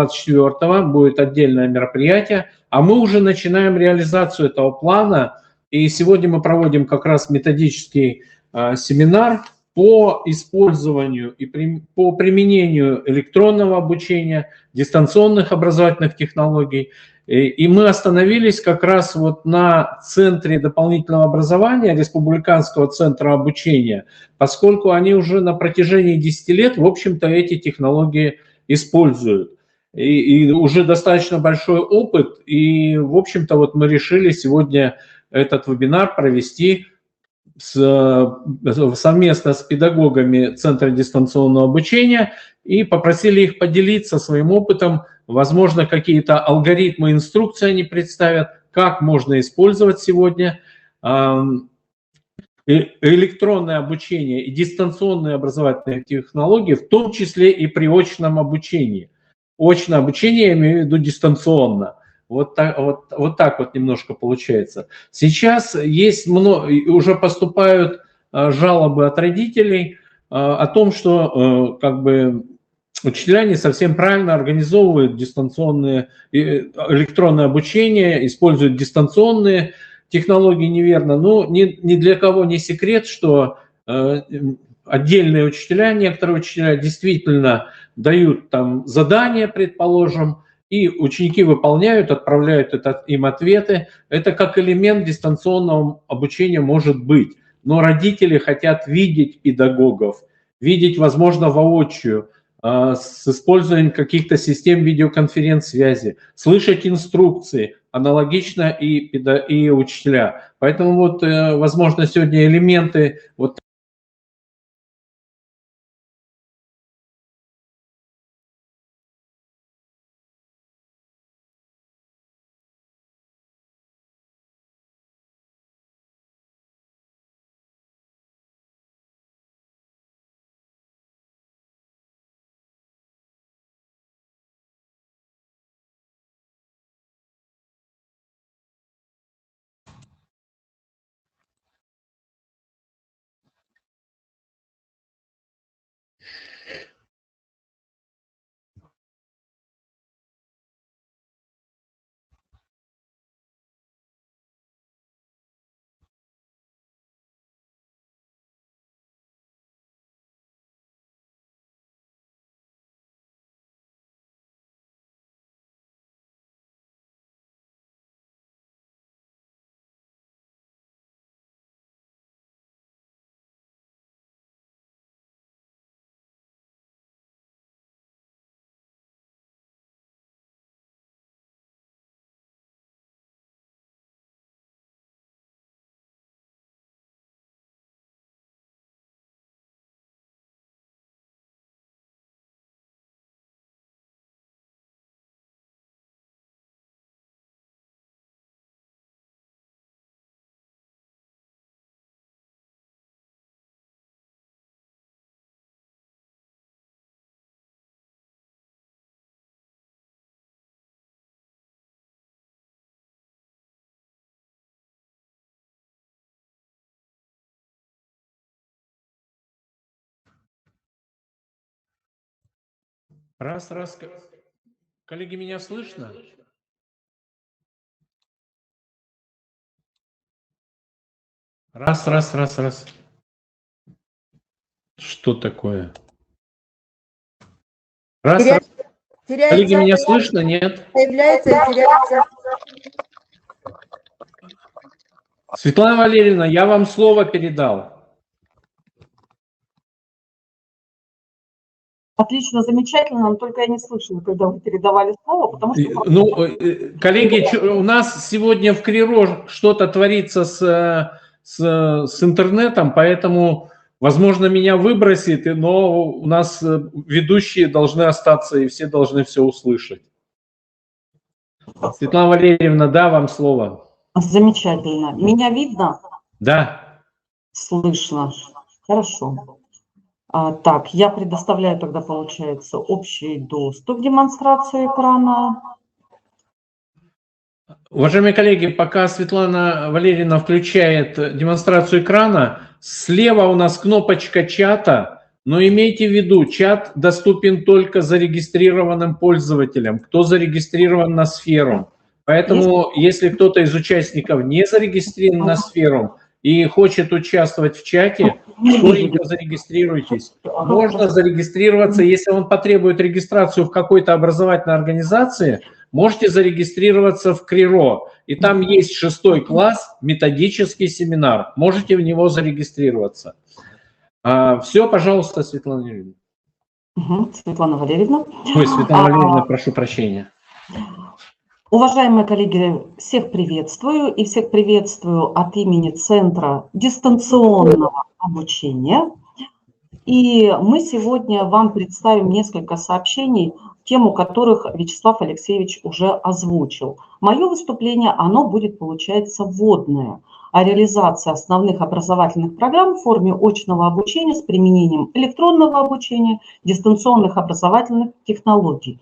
24 будет отдельное мероприятие, а мы уже начинаем реализацию этого плана. И сегодня мы проводим как раз методический семинар по использованию и по применению электронного обучения, дистанционных образовательных технологий. И мы остановились как раз вот на Центре дополнительного образования, Республиканского центра обучения, поскольку они уже на протяжении 10 лет, в общем-то, эти технологии используют. И уже достаточно большой опыт, и, в общем-то, вот мы решили сегодня этот вебинар провести совместно с педагогами Центра дистанционного обучения и попросили их поделиться своим опытом. Возможно, какие-то алгоритмы, инструкции они представят, как можно использовать сегодня электронное обучение и дистанционные образовательные технологии, в том числе и при очном обучении. Очное обучение я имею в виду дистанционно. Вот так вот немножко получается. Сейчас есть уже поступают жалобы от родителей о том, что как бы учителя не совсем правильно организовывают дистанционное электронное обучение, используют дистанционные технологии неверно. Но ни для кого не секрет, что отдельные учителя, некоторые учителя действительно дают там задания, предположим, и ученики выполняют, отправляют им ответы. Это как элемент дистанционного обучения может быть. Но родители хотят видеть педагогов, видеть, возможно, воочию, с использованием каких-то систем видеоконференц-связи, слышать инструкции, аналогично и учителя. Поэтому вот, возможно, сегодня элементы вот раз. Коллеги, меня слышно? Раз. Что такое? Раз. Коллеги, меня слышно? Нет? Появляется и теряется. Светлана Валерьевна, я вам слово передал. Отлично, замечательно, но только я не слышала, когда вы передавали слово, потому что... Ну, коллеги, у нас сегодня в КРИРО что-то творится с интернетом, поэтому, возможно, меня выбросит, но у нас ведущие должны остаться, и все должны все услышать. Светлана Валерьевна, да, вам слово. Замечательно. Меня видно? Да. Слышно. Хорошо. Так, я предоставляю тогда, получается, общий доступ, демонстрацию экрана. Уважаемые коллеги, пока Светлана Валерьевна включает демонстрацию экрана, слева у нас кнопочка чата. Но имейте в виду, чат доступен только зарегистрированным пользователям, кто зарегистрирован на сферу. Поэтому, если кто-то из участников не зарегистрирован на сферу и хочет участвовать в чате, скоренько зарегистрируйтесь. Можно зарегистрироваться, если он потребует регистрацию в какой-то образовательной организации, можете зарегистрироваться в КРИРО. И там есть 6 класс, методический семинар. Можете в него зарегистрироваться. Все, пожалуйста, Светлана Юрьевна. Светлана Валерьевна. Ой, Светлана Валерьевна, прошу прощения. Уважаемые коллеги, всех приветствую и всех приветствую от имени Центра дистанционного обучения. И мы сегодня вам представим несколько сообщений, тему которых Вячеслав Алексеевич уже озвучил. Мое выступление, оно будет, получается, вводное о реализации основных образовательных программ в форме очного обучения с применением электронного обучения, дистанционных образовательных технологий.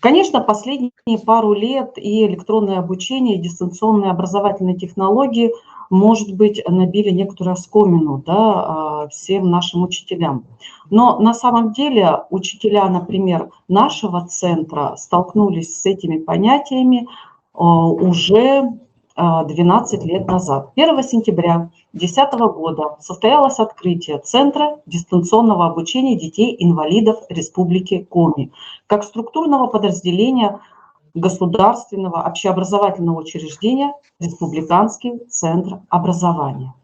Конечно, последние пару лет и электронное обучение, и дистанционные образовательные технологии, может быть, набили некоторую оскомину, да, всем нашим учителям. Но на самом деле учителя, например, нашего центра столкнулись с этими понятиями уже 12 лет назад. 1 сентября 2010 года состоялось открытие Центра дистанционного обучения детей-инвалидов Республики Коми как структурного подразделения государственного общеобразовательного учреждения Республиканский центр образования.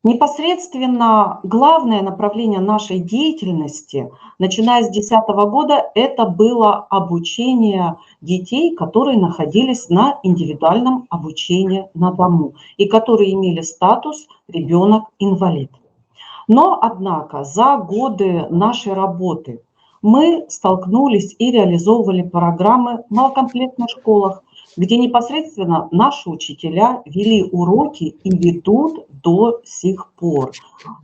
Непосредственно главное направление нашей деятельности, начиная с 2010 года, это было обучение детей, которые находились на индивидуальном обучении на дому и которые имели статус ребенок-инвалид. Но, однако, за годы нашей работы мы столкнулись и реализовывали программы в малокомплектных школах, где непосредственно наши учителя вели уроки и ведут до сих пор.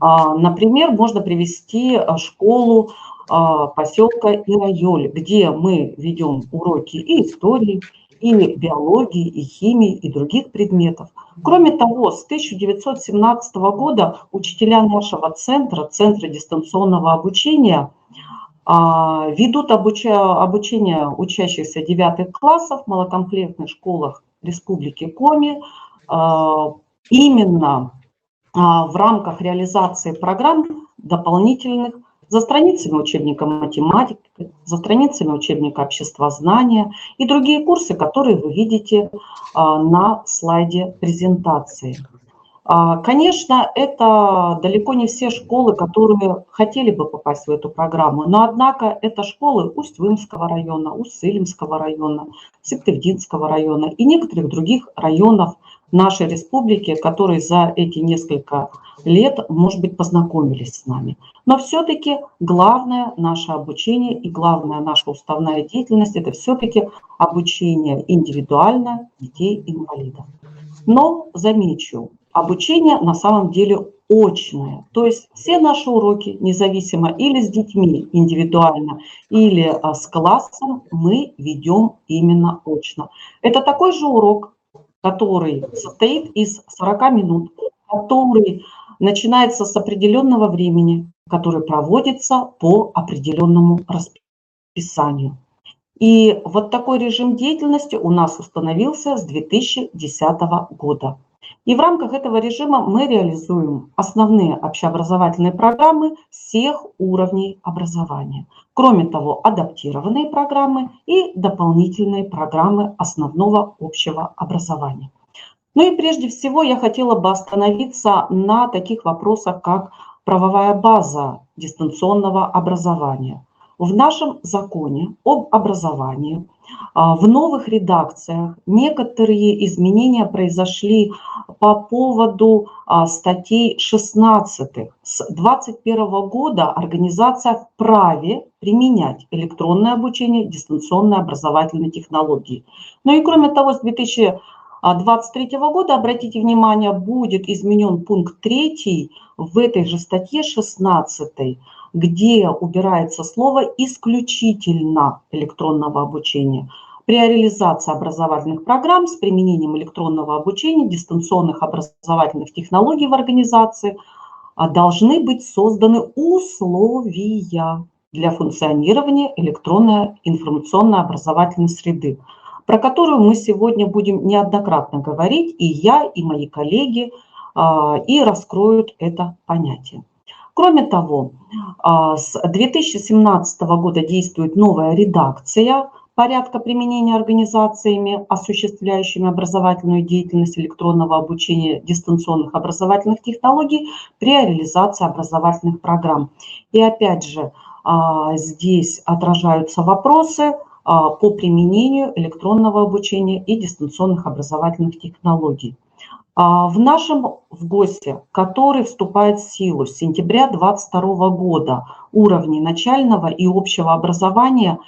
Например, можно привести школу поселка Ирайоль, где мы ведем уроки и истории, и биологии, и химии, и других предметов. Кроме того, с 1917 года учителя нашего центра, Центра дистанционного обучения, ведут обучение учащихся 9 классов в малокомплектных школах Республики Коми именно в рамках реализации программ дополнительных за страницами учебника математики, за страницами учебника обществознания и другие курсы, которые вы видите на слайде презентации. Конечно, это далеко не все школы, которые хотели бы попасть в эту программу, но однако это школы Усть-Вымского района, Усть-Сылимского района, Сыктывдинского района и некоторых других районов нашей республики, которые за эти несколько лет, может быть, познакомились с нами. Но все-таки главное наше обучение и главная наша уставная деятельность – это все-таки обучение индивидуально детей-инвалидов. Но замечу, обучение на самом деле очное. То есть все наши уроки, независимо или с детьми индивидуально, или с классом, мы ведем именно очно. Это такой же урок, который состоит из 40 минут, который начинается с определенного времени, который проводится по определенному расписанию. И вот такой режим деятельности у нас установился с 2010 года. И в рамках этого режима мы реализуем основные общеобразовательные программы всех уровней образования. Кроме того, адаптированные программы и дополнительные программы основного общего образования. Ну и прежде всего я хотела бы остановиться на таких вопросах, как правовая база дистанционного образования. В нашем законе об образовании в новых редакциях некоторые изменения произошли по поводу статей 16. С 2021 года организация вправе применять электронное обучение, дистанционные образовательные технологии. Ну и кроме того, с 2023 года, обратите внимание, будет изменен пункт 3 в этой же статье 16, где убирается слово «исключительно электронного обучения». При реализации образовательных программ с применением электронного обучения, дистанционных образовательных технологий в организации должны быть созданы условия для функционирования электронной информационно-образовательной среды, про которую мы сегодня будем неоднократно говорить, и я, и мои коллеги, и раскроют это понятие. Кроме того, с 2017 года действует новая редакция порядка применения организациями, осуществляющими образовательную деятельность электронного обучения дистанционных образовательных технологий при реализации образовательных программ. И опять же, здесь отражаются вопросы по применению электронного обучения и дистанционных образовательных технологий. В нашем ГОСе, который вступает в силу с сентября 2022 года, уровни начального и общего образования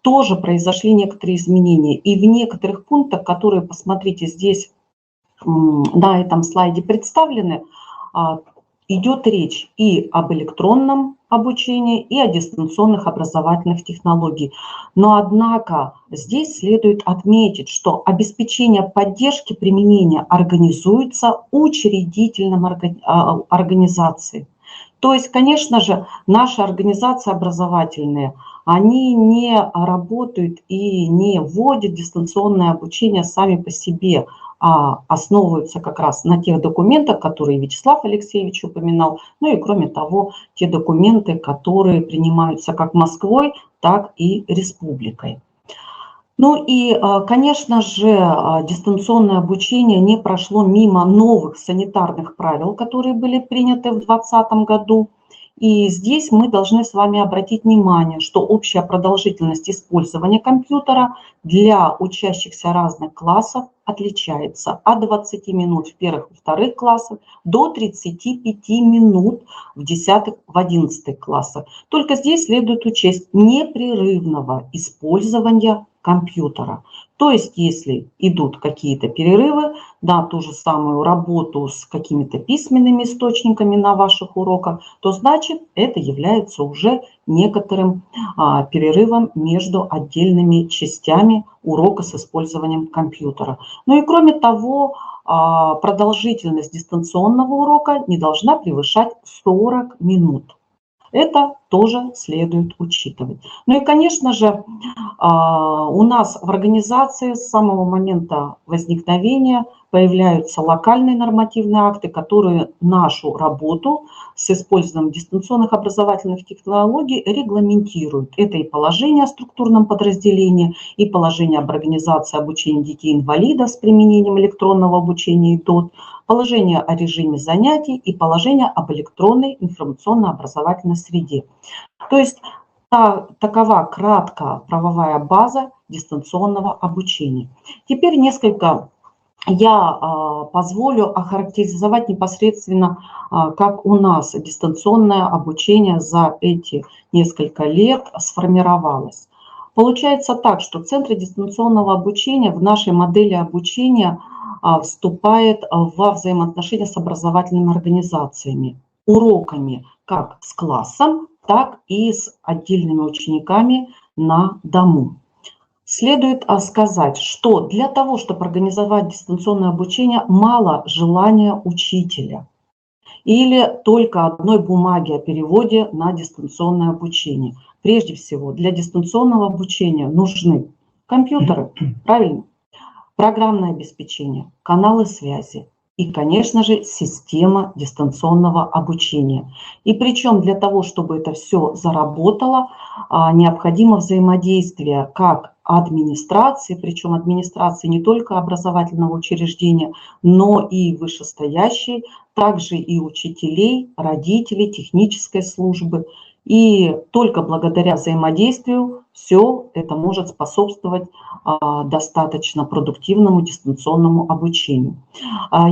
тоже произошли некоторые изменения. И в некоторых пунктах, которые, посмотрите, здесь на этом слайде представлены, идет речь и об электронном обучении, и о дистанционных образовательных технологиях. Но, однако, здесь следует отметить, что обеспечение поддержки применения организуется учредительной организацией. То есть, конечно же, наши организации образовательные, они не работают и не вводят дистанционное обучение сами по себе, а основываются как раз на тех документах, которые Вячеслав Алексеевич упоминал, ну и кроме того, те документы, которые принимаются как Москвой, так и республикой. Ну и, конечно же, дистанционное обучение не прошло мимо новых санитарных правил, которые были приняты в 2020 году. И здесь мы должны с вами обратить внимание, что общая продолжительность использования компьютера для учащихся разных классов отличается от 20 минут в первых и вторых классах до 35 минут в 10-11 классах. Только здесь следует учесть непрерывного использования компьютера. То есть, если идут какие-то перерывы, да, ту же самую работу с какими-то письменными источниками на ваших уроках, то значит это является уже некоторым перерывом между отдельными частями урока с использованием компьютера. Ну и кроме того, продолжительность дистанционного урока не должна превышать 40 минут. Это тоже следует учитывать. Ну и, конечно же, у нас в организации с самого момента возникновения появляются локальные нормативные акты, которые нашу работу с использованием дистанционных образовательных технологий регламентируют. Это и положение о структурном подразделении, и положение об организации обучения детей-инвалидов с применением электронного обучения и ДОТ, положение о режиме занятий и положение об электронной информационно-образовательной среде. То есть такова кратко правовая база дистанционного обучения. Теперь несколько я позволю охарактеризовать непосредственно, как у нас дистанционное обучение за эти несколько лет сформировалось. Получается так, что центры дистанционного обучения в нашей модели обучения вступает во взаимоотношения с образовательными организациями, уроками как с классом, так и с отдельными учениками на дому. Следует сказать, что для того, чтобы организовать дистанционное обучение, мало желания учителя или только одной бумаги о переводе на дистанционное обучение. Прежде всего, для дистанционного обучения нужны компьютеры, правильно? Программное обеспечение, каналы связи и, конечно же, система дистанционного обучения. И причем для того, чтобы это все заработало, необходимо взаимодействие как администрации, причем администрации не только образовательного учреждения, но и вышестоящей, также и учителей, родителей, технической службы. И только благодаря взаимодействию все это может способствовать достаточно продуктивному дистанционному обучению.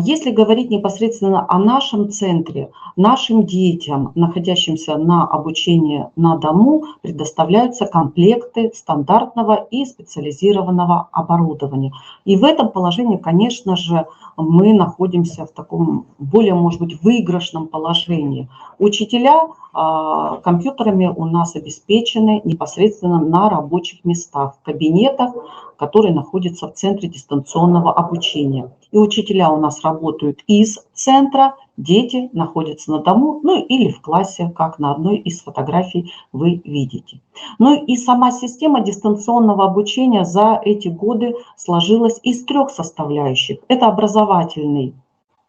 Если говорить непосредственно о нашем центре, нашим детям, находящимся на обучении на дому, предоставляются комплекты стандартного и специализированного оборудования. И в этом положении, конечно же, мы находимся в таком более, может быть, выигрышном положении. Учителя компьютерами у нас обеспечены непосредственно на рабочих местах, в кабинетах, которые находятся в центре дистанционного обучения. И учителя у нас работают из центра, дети находятся на дому, ну или в классе, как на одной из фотографий вы видите. Ну и сама система дистанционного обучения за эти годы сложилась из 3 составляющих. Это образовательный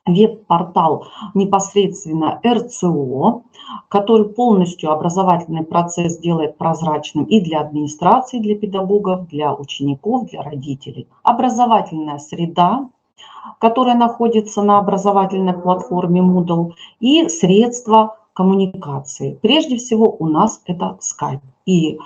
веб-портал непосредственно РЦО, который полностью образовательный процесс делает прозрачным и для администрации, для педагогов, для учеников, для родителей. Образовательная среда, которая находится на образовательной платформе Moodle, и средства коммуникации. Прежде всего у нас это Skype. И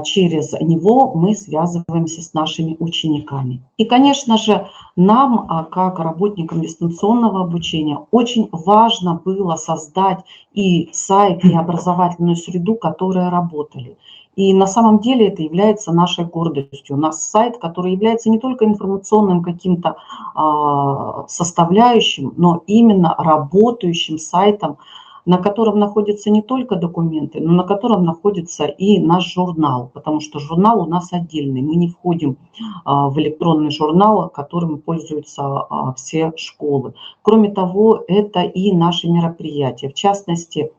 через него мы связываемся с нашими учениками. И, конечно же, нам, как работникам дистанционного обучения, очень важно было создать и сайт, и образовательную среду, которые работали. И на самом деле это является нашей гордостью. У нас сайт, который является не только информационным каким-то составляющим, но именно работающим сайтом, на котором находятся не только документы, но на котором находится и наш журнал, потому что журнал у нас отдельный. Мы не входим в электронный журнал, которым пользуются все школы. Кроме того, это и наши мероприятия, в частности,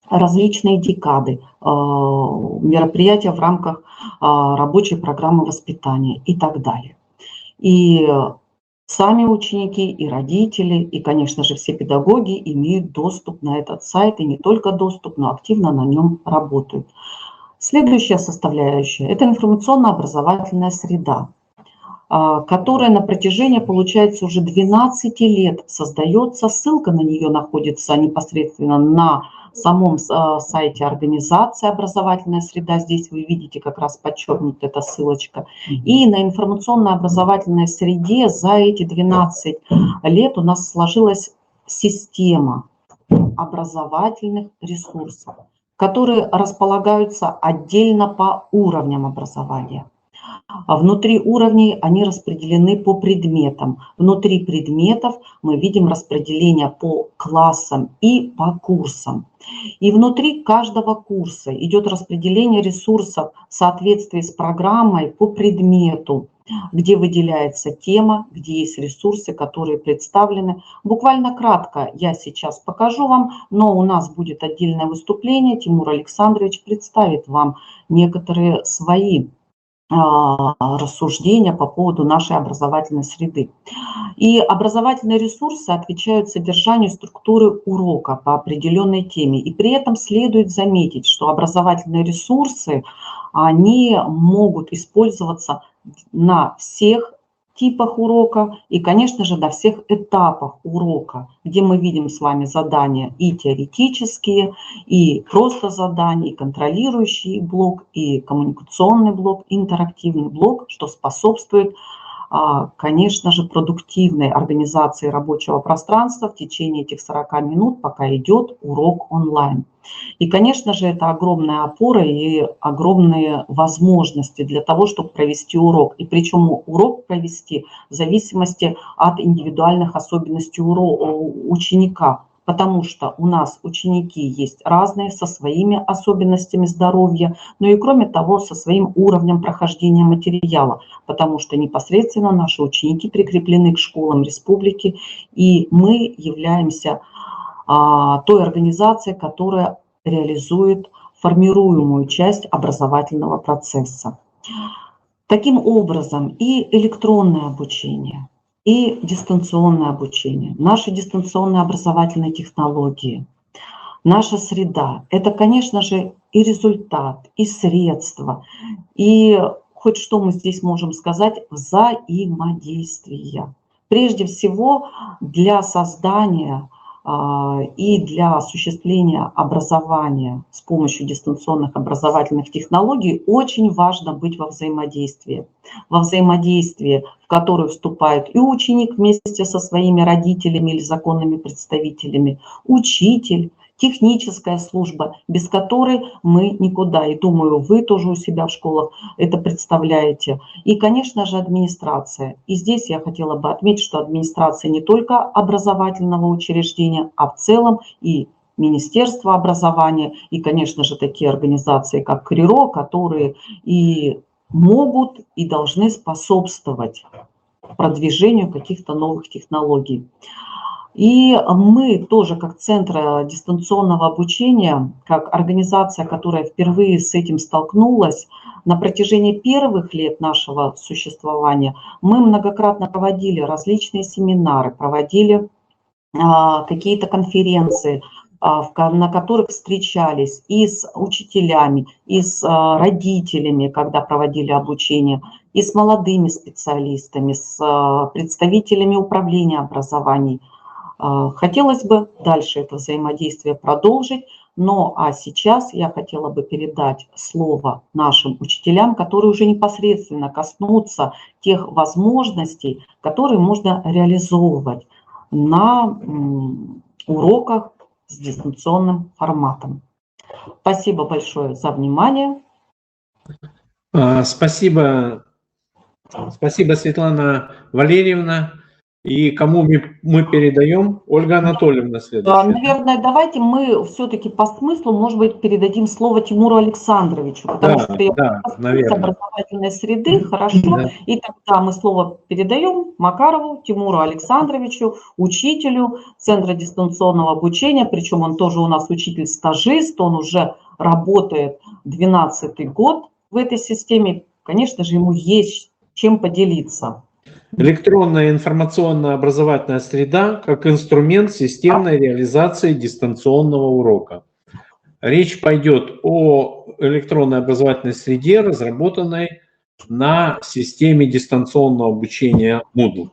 различные декады, мероприятия в рамках рабочей программы воспитания и так далее. И сами ученики и родители, и, конечно же, все педагоги имеют доступ на этот сайт, и не только доступ, но активно на нем работают. Следующая составляющая – это информационно-образовательная среда, которая на протяжении, получается, уже 12 лет создается. Ссылка на нее находится непосредственно на самом сайте организации «Образовательная среда». Здесь вы видите, как раз подчеркнута эта ссылочка. И на информационно-образовательной среде за эти 12 лет у нас сложилась система образовательных ресурсов, которые располагаются отдельно по уровням образования. Внутри уровней они распределены по предметам. Внутри предметов мы видим распределение по классам и по курсам. И внутри каждого курса идет распределение ресурсов в соответствии с программой по предмету, где выделяется тема, где есть ресурсы, которые представлены. Буквально кратко я сейчас покажу вам, но у нас будет отдельное выступление. Тимур Александрович представит вам некоторые свои рассуждения по поводу нашей образовательной среды. И образовательные ресурсы отвечают содержанию структуры урока по определенной теме. И при этом следует заметить, что образовательные ресурсы, они могут использоваться на всех типах урока и, конечно же, на всех этапах урока, где мы видим с вами задания и теоретические, и просто задания, и контролирующий блок, и коммуникационный блок, интерактивный блок, что способствует, конечно же, продуктивной организации рабочего пространства в течение этих 40 минут, пока идет урок онлайн. И, конечно же, это огромная опора и огромные возможности для того, чтобы провести урок. И причем урок провести в зависимости от индивидуальных особенностей ученика. Потому что у нас ученики есть разные, со своими особенностями здоровья, но и кроме того, со своим уровнем прохождения материала, потому что непосредственно наши ученики прикреплены к школам республики, и мы являемся той организацией, которая реализует формируемую часть образовательного процесса. Таким образом, и электронное обучение, и дистанционное обучение, наши дистанционные образовательные технологии, наша среда – это, конечно же, и результат, и средства, и хоть что мы здесь можем сказать – взаимодействия. Прежде всего, для создания и для осуществления образования с помощью дистанционных образовательных технологий очень важно быть во взаимодействии. Во взаимодействии, в которое вступает и ученик вместе со своими родителями или законными представителями, учитель, техническая служба, без которой мы никуда. И думаю, вы тоже у себя в школах это представляете. И, конечно же, администрация. И здесь я хотела бы отметить, что администрация не только образовательного учреждения, а в целом и Министерство образования и, конечно же, такие организации, как КРИРО, которые и могут, и должны способствовать продвижению каких-то новых технологий. И мы тоже, как Центр дистанционного обучения, как организация, которая впервые с этим столкнулась, на протяжении первых лет нашего существования мы многократно проводили различные семинары, проводили какие-то конференции, на которых встречались и с учителями, и с родителями, когда проводили обучение, и с молодыми специалистами, с представителями управления образований. Хотелось бы дальше это взаимодействие продолжить, а сейчас я хотела бы передать слово нашим учителям, которые уже непосредственно коснутся тех возможностей, которые можно реализовывать на уроках с дистанционным форматом. Спасибо большое за внимание. Спасибо, Светлана Валерьевна. И кому мы передаем? Ольга Анатольевна следующая. Наверное, давайте мы все-таки по смыслу, может быть, передадим слово Тимуру Александровичу, потому что я с образовательной среды, хорошо, да. И тогда мы слово передаем Макарову Тимуру Александровичу, учителю Центра дистанционного обучения, причем он тоже у нас учитель-стажист, он уже работает 12-й год в этой системе, конечно же, ему есть чем поделиться. Электронная информационно-образовательная среда как инструмент системной реализации дистанционного урока. Речь пойдет о электронной образовательной среде, разработанной на системе дистанционного обучения Moodle.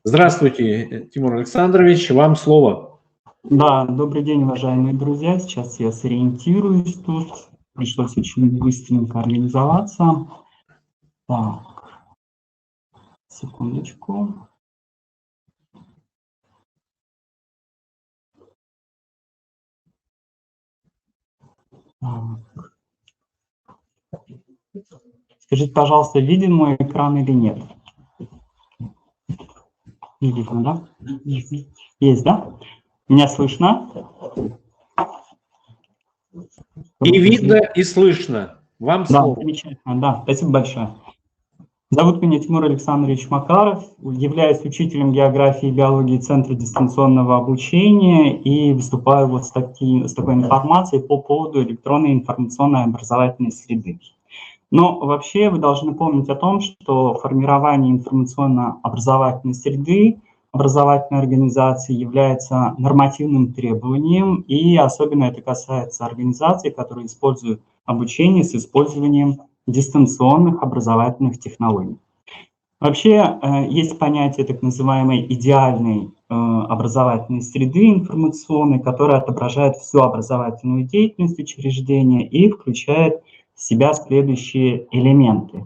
Здравствуйте, Тимур Александрович, вам слово. Да, добрый день, уважаемые друзья. Сейчас я сориентируюсь тут. Пришлось очень быстренько организоваться. Так. Секундочку. Скажите, пожалуйста, виден мой экран или нет? Не видно, да? Есть, да? Меня слышно? И видно, и слышно. Вам слово. Да, замечательно, да, спасибо большое. Зовут меня Тимур Александрович Макаров, являюсь учителем географии и биологии Центра дистанционного обучения и выступаю вот с такой информацией по поводу электронной информационной образовательной среды. Но вообще вы должны помнить о том, что формирование информационно-образовательной среды образовательной организации является нормативным требованием, и особенно это касается организаций, которые используют обучение с использованием дистанционных образовательных технологий. Вообще есть понятие так называемой идеальной образовательной среды информационной, которая отображает всю образовательную деятельность учреждения и включает в себя следующие элементы.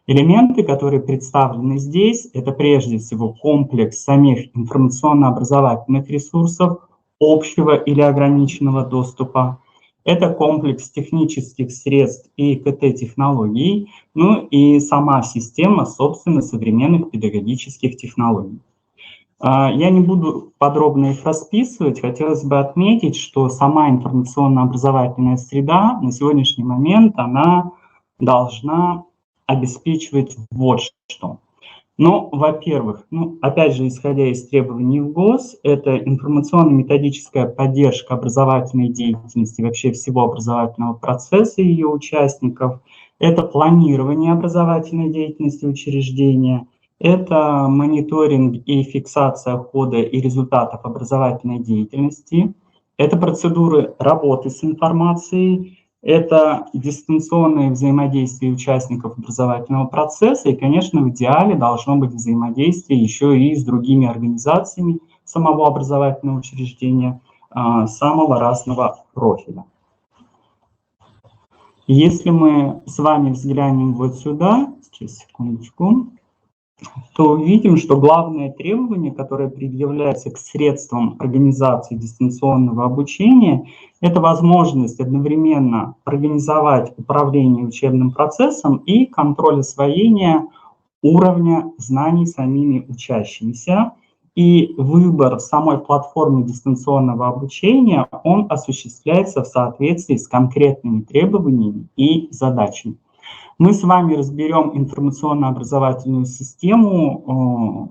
Элементы, которые представлены здесь, это прежде всего комплекс самих информационно-образовательных ресурсов общего или ограниченного доступа. Это комплекс технических средств и ИКТ-технологий, ну и сама система, собственно, современных педагогических технологий. Я не буду подробно их расписывать, хотелось бы отметить, что сама информационно-образовательная среда на сегодняшний момент, она должна обеспечивать вот что. Ну, во-первых, опять же, исходя из требований ВГОС, это информационно-методическая поддержка образовательной деятельности, вообще всего образовательного процесса и ее участников, это планирование образовательной деятельности учреждения, это мониторинг и фиксация хода и результатов образовательной деятельности, это процедуры работы с информацией, это дистанционное взаимодействие участников образовательного процесса, и, конечно, в идеале должно быть взаимодействие еще и с другими организациями самого образовательного учреждения самого разного профиля. Если мы с вами взглянем вот сюда, сейчас, секундочку, то увидим, что главное требование, которое предъявляется к средствам организации дистанционного обучения, это возможность одновременно организовать управление учебным процессом и контроль освоения уровня знаний самими учащимися. и выбор самой платформы дистанционного обучения, он осуществляется в соответствии с конкретными требованиями и задачами. Мы с вами разберем информационно-образовательную систему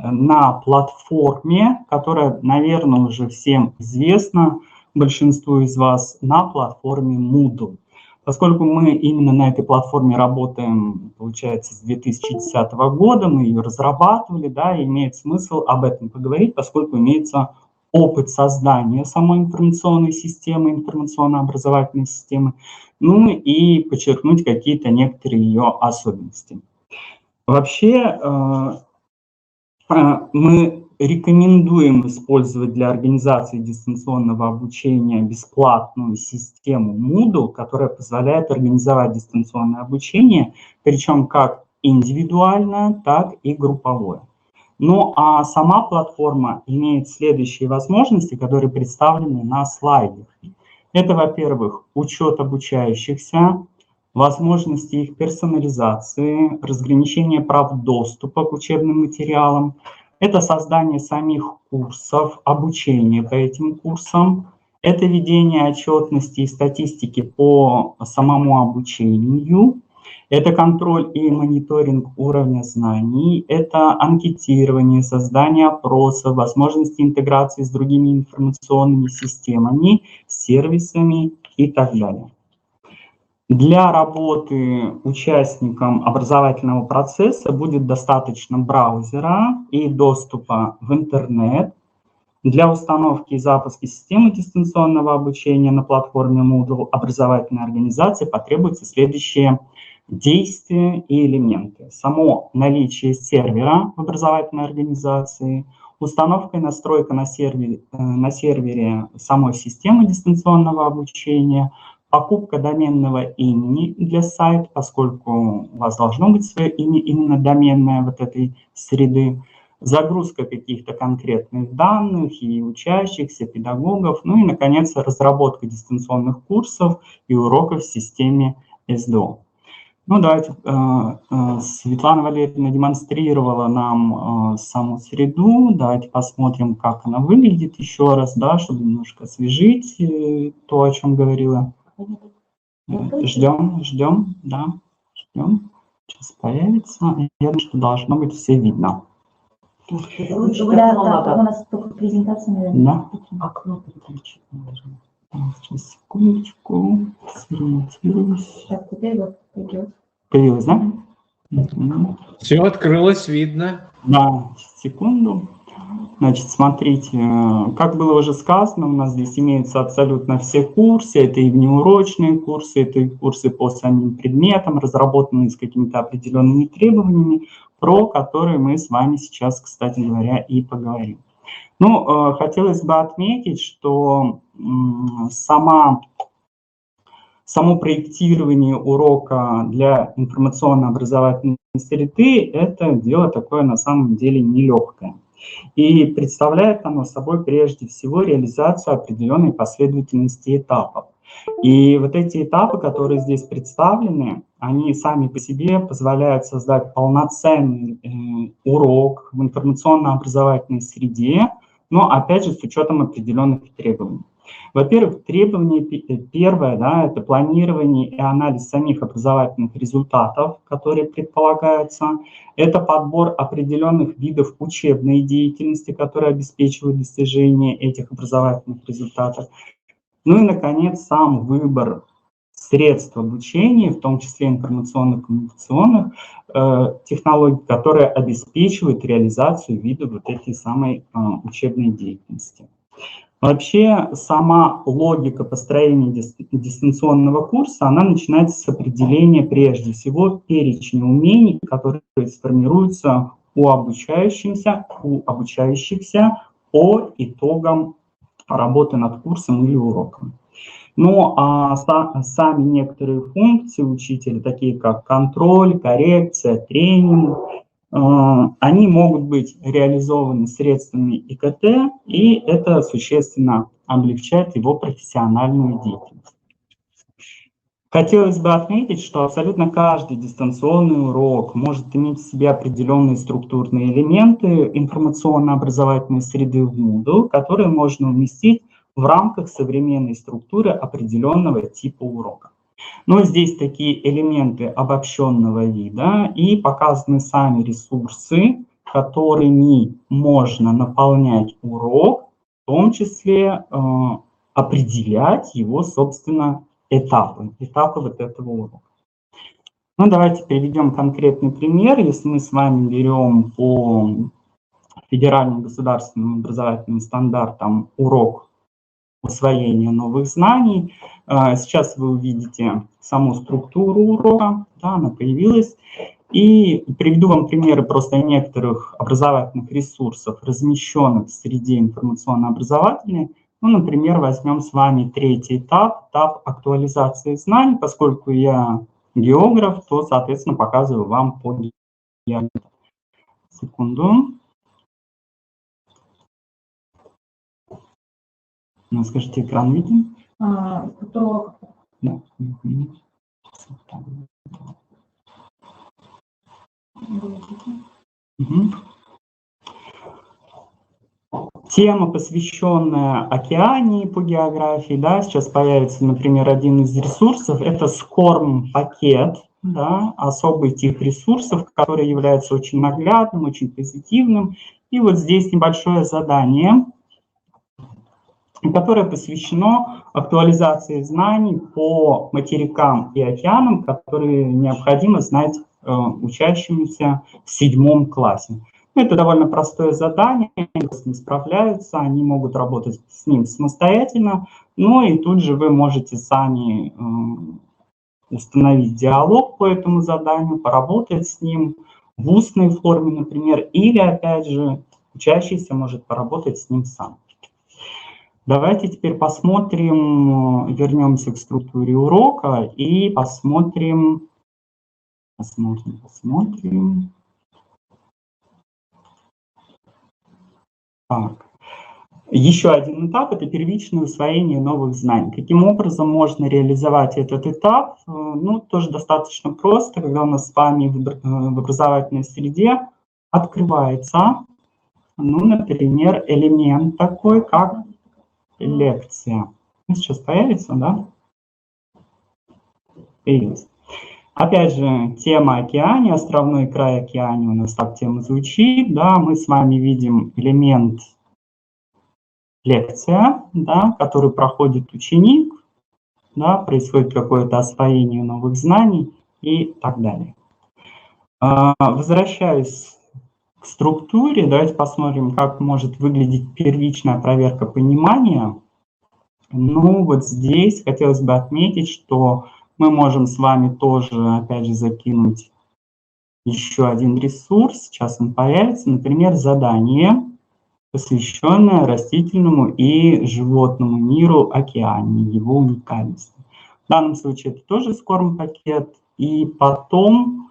на платформе, которая, наверное, уже всем известна, большинству из вас, на платформе Moodle. Поскольку мы именно на этой платформе работаем, получается, с 2010 года, мы ее разрабатывали, да, и имеет смысл об этом поговорить, поскольку имеется опыт создания самой информационной системы, информационно-образовательной системы, ну и подчеркнуть какие-то некоторые ее особенности. Вообще, мы рекомендуем использовать для организации дистанционного обучения бесплатную систему Moodle, которая позволяет организовать дистанционное обучение, причем как индивидуальное, так и групповое. Ну а сама платформа имеет следующие возможности, которые представлены на слайде. Это, во-первых, учет обучающихся, возможности их персонализации, разграничение прав доступа к учебным материалам. Это создание самих курсов, обучение по этим курсам. Это ведение отчетности и статистики по самому обучению. Это контроль и мониторинг уровня знаний. Это анкетирование, создание опросов, возможности интеграции с другими информационными системами, сервисами и так далее. Для работы участникам образовательного процесса будет достаточно браузера и доступа в интернет. Для установки и запуска системы дистанционного обучения на платформе Moodle образовательной организации потребуются следующие действия и элементы. Само наличие сервера в образовательной организации, установка и настройка на сервере самой системы дистанционного обучения, покупка доменного имени для сайта, поскольку у вас должно быть свое имя, именно доменное вот этой среды, загрузка каких-то конкретных данных и учащихся, педагогов, ну и, наконец, разработка дистанционных курсов и уроков в системе СДО. Ну, давайте, Светлана Валерьевна демонстрировала нам саму среду, давайте посмотрим, как она выглядит еще раз, да, чтобы немножко освежить то, о чем говорила. Ждем, да, ждем. Сейчас появится. Я думаю, что должно быть все видно. Да, у нас только презентация, наверное. Да. Окно переключить нужно. Сейчас, секундочку. Сориентируюсь. Так, теперь вот пойдет. Появилось, да? Все открылось, видно. Да, секунду. Значит, смотрите, как было уже сказано, у нас здесь имеются абсолютно все курсы. Это и внеурочные курсы, это и курсы по самим предметам, разработанные с какими-то определенными требованиями, про которые мы с вами сейчас, кстати говоря, и поговорим. Ну, хотелось бы отметить, что само проектирование урока для информационно-образовательной среды – это дело такое на самом деле нелегкое. И представляет оно собой прежде всего реализацию определенной последовательности этапов. И вот эти этапы, которые здесь представлены, они сами по себе позволяют создать полноценный урок в информационно-образовательной среде, но опять же с учетом определенных требований. Во-первых, требование первое, да, это планирование и анализ самих образовательных результатов, которые предполагаются. Это подбор определенных видов учебной деятельности, которые обеспечивают достижение этих образовательных результатов. Ну и, наконец, сам выбор средств обучения, в том числе информационно-коммуникационных технологий, которые обеспечивают реализацию вида вот этой самой учебной деятельности. Вообще, сама логика построения дистанционного курса, она начинается с определения, прежде всего, перечня умений, которые сформируются у обучающихся по итогам работы над курсом или уроком. Ну, а сами некоторые функции учителя, такие как контроль, коррекция, тренинг, они могут быть реализованы средствами ИКТ, и это существенно облегчает его профессиональную деятельность. Хотелось бы отметить, что абсолютно каждый дистанционный урок может иметь в себе определенные структурные элементы информационно-образовательной среды в Moodle, которые можно уместить в рамках современной структуры определенного типа урока. Но здесь такие элементы обобщенного вида и показаны сами ресурсы, которыми можно наполнять урок, в том числе определять его, собственно, этапы вот этого урока. Ну, давайте приведем конкретный пример. Если мы с вами берем по федеральным государственным образовательным стандартам урок усвоения новых знаний, сейчас вы увидите саму структуру урока, да, она появилась. И приведу вам примеры просто некоторых образовательных ресурсов, размещенных в среде информационно-образовательной. Ну, например, возьмем с вами третий этап, этап актуализации знаний. Поскольку я географ, то, соответственно, показываю вам по географии. Секунду. Ну, скажите, экран виден? Да. Тема, посвященная океании по географии, да, сейчас появится, например, один из ресурсов, это SCORM-пакет, да, особый тип ресурсов, который является очень наглядным, очень позитивным. И вот здесь небольшое задание, которое посвящено актуализации знаний по материкам и океанам, которые необходимо знать учащимся в 7 классе. Это довольно простое задание, они с ним справляются, они могут работать с ним самостоятельно, но и тут же вы можете сами установить диалог по этому заданию, поработать с ним в устной форме, например, или, опять же, учащийся может поработать с ним сам. Давайте теперь посмотрим, вернемся к структуре урока и посмотрим. Так. Еще один этап – это первичное усвоение новых знаний. Каким образом можно реализовать этот этап? Ну, тоже достаточно просто, когда у нас с вами в образовательной среде открывается, ну, например, элемент такой, как лекция. Сейчас появится, да? Появилась. Опять же, тема океане, островной край океане у нас так тема звучит, да, мы с вами видим элемент лекция, да, который проходит ученик, да, происходит какое-то освоение новых знаний и так далее. Возвращаюсь к структуре, давайте посмотрим, как может выглядеть первичная проверка понимания. Ну, вот здесь хотелось бы отметить, что мы можем с вами тоже, опять же, закинуть еще один ресурс. Сейчас он появится. Например, задание, посвященное растительному и животному миру океане, его уникальности. В данном случае это тоже SCORM-пакет. И потом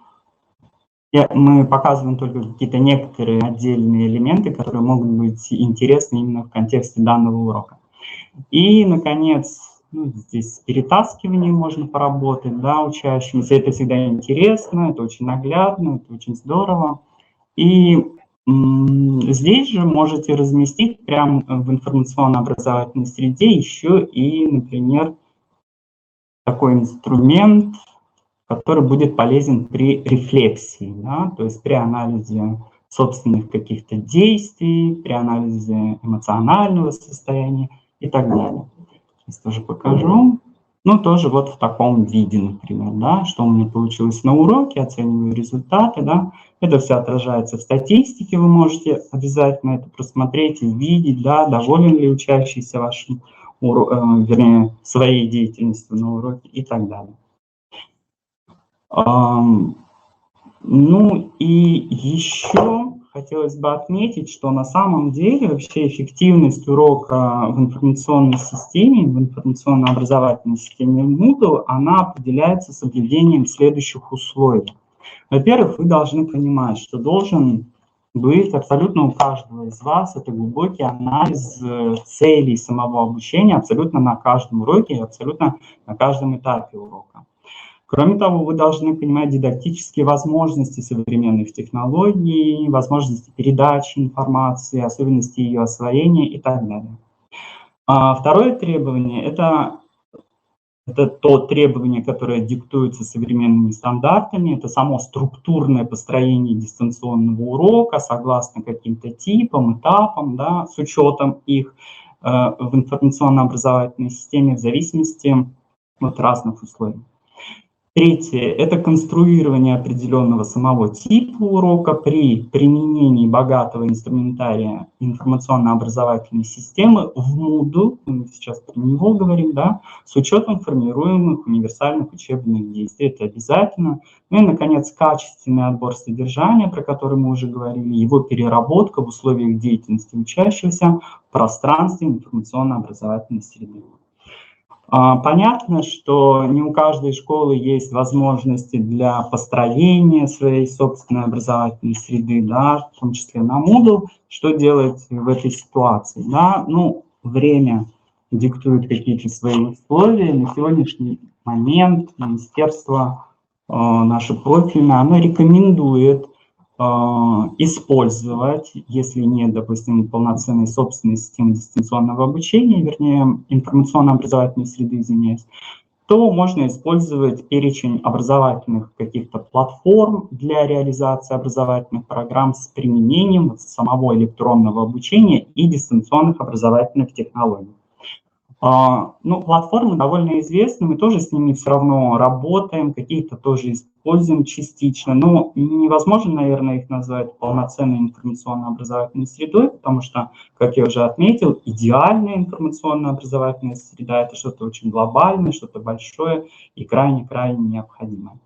мы показываем только какие-то некоторые отдельные элементы, которые могут быть интересны именно в контексте данного урока. И, наконец, ну, здесь с перетаскиванием можно поработать, да, учащимся. Это всегда интересно, это очень наглядно, это очень здорово. И здесь же можете разместить прямо в информационно-образовательной среде еще и, например, такой инструмент, который будет полезен при рефлексии, да, то есть при анализе собственных каких-то действий, при анализе эмоционального состояния и так далее. Сейчас тоже покажу. Ну, тоже вот в таком виде, например, да, что у меня получилось на уроке, оцениваю результаты, да. Это все отражается в статистике, вы можете обязательно это просмотреть, увидеть, да, доволен ли учащийся вашим, вернее, своей деятельностью на уроке и так далее. Ну и еще хотелось бы отметить, что на самом деле вообще эффективность урока в информационной системе, в информационно-образовательной системе Moodle, она определяется соблюдением следующих условий. Во-первых, вы должны понимать, что должен быть абсолютно у каждого из вас это глубокий анализ целей самого обучения абсолютно на каждом уроке и абсолютно на каждом этапе урока. Кроме того, вы должны понимать дидактические возможности современных технологий, возможности передачи информации, особенности ее освоения и так далее. Второе требование – это то требование, которое диктуется современными стандартами, это само структурное построение дистанционного урока согласно каким-то типам, этапам, да, с учетом их в информационно-образовательной системе в зависимости от разных условий. Третье – это конструирование определенного самого типа урока при применении богатого инструментария информационно-образовательной системы в Moodle, мы сейчас про него говорим, да, с учетом формируемых универсальных учебных действий. Это обязательно. Ну и, наконец, качественный отбор содержания, про который мы уже говорили, его переработка в условиях деятельности учащегося в пространстве информационно-образовательной среды. Понятно, что не у каждой школы есть возможности для построения своей собственной образовательной среды, да, в том числе на Moodle. Что делать в этой ситуации? Да? Ну, время диктует какие-то свои условия. На сегодняшний момент министерство наше профильное, оно рекомендует использовать, если нет, допустим, полноценной собственной системы дистанционного обучения, вернее, информационно-образовательной среды, извиняюсь, то можно использовать перечень образовательных каких-то платформ для реализации образовательных программ с применением самого электронного обучения и дистанционных образовательных технологий. Ну, платформы довольно известны, мы тоже с ними все равно работаем, какие-то тоже используем частично, но невозможно, наверное, их назвать полноценной информационно-образовательной средой, потому что, как я уже отметил, идеальная информационно-образовательная среда – это что-то очень глобальное, что-то большое и крайне-крайне необходимое.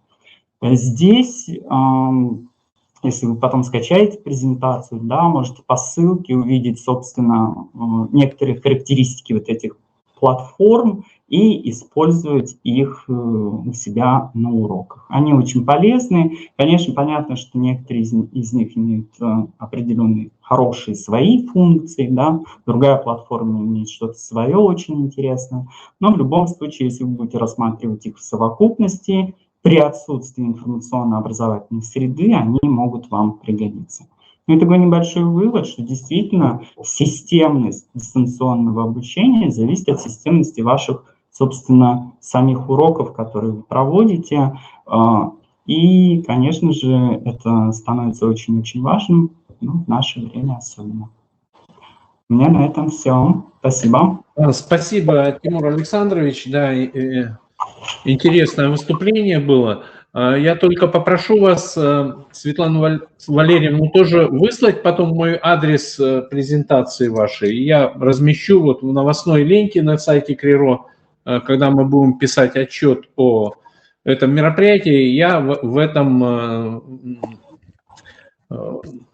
Здесь, если вы потом скачаете презентацию, да, можете по ссылке увидеть, собственно, некоторые характеристики вот этих платформ и использовать их у себя на уроках. Они очень полезны. Конечно, понятно, что некоторые из них имеют определенные хорошие свои функции, да, другая платформа имеет что-то свое очень интересное. Но в любом случае, если вы будете рассматривать их в совокупности, при отсутствии информационно-образовательной среды, они могут вам пригодиться. Ну и такой небольшой вывод, что действительно системность дистанционного обучения зависит от системности ваших, собственно, самих уроков, которые вы проводите. И, конечно же, это становится очень-очень важным, ну, в наше время особенно. У меня на этом все. Спасибо. Спасибо, Тимур Александрович. Да, интересное выступление было. Я только попрошу вас, Светлану Валерьевну, тоже выслать потом мой адрес презентации вашей. Я размещу вот в новостной ленте на сайте КРИРО, когда мы будем писать отчет о этом мероприятии, я в этом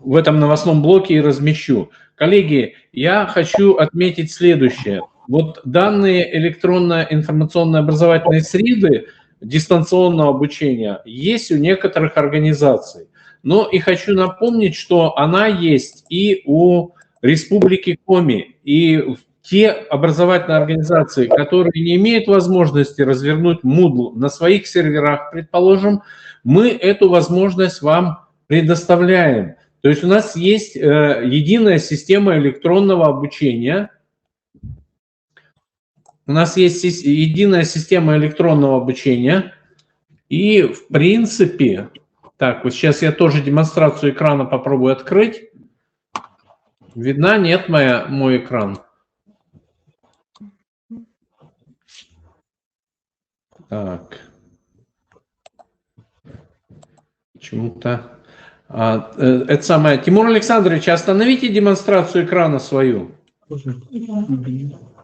новостном блоке и размещу. Коллеги, я хочу отметить следующее. Вот данные электронно-информационно образовательной среды дистанционного обучения есть у некоторых организаций. Но и хочу напомнить, что она есть и у Республики Коми, и те образовательные организации, которые не имеют возможности развернуть Moodle на своих серверах, предположим, мы эту возможность вам предоставляем. То есть у нас есть единая система электронного обучения. У нас есть единая система электронного обучения. И, в принципе, так, вот сейчас я тоже демонстрацию экрана попробую открыть. Видна? Нет мой экран? Так. Почему-то... это самое. Тимур Александрович, остановите демонстрацию экрана свою.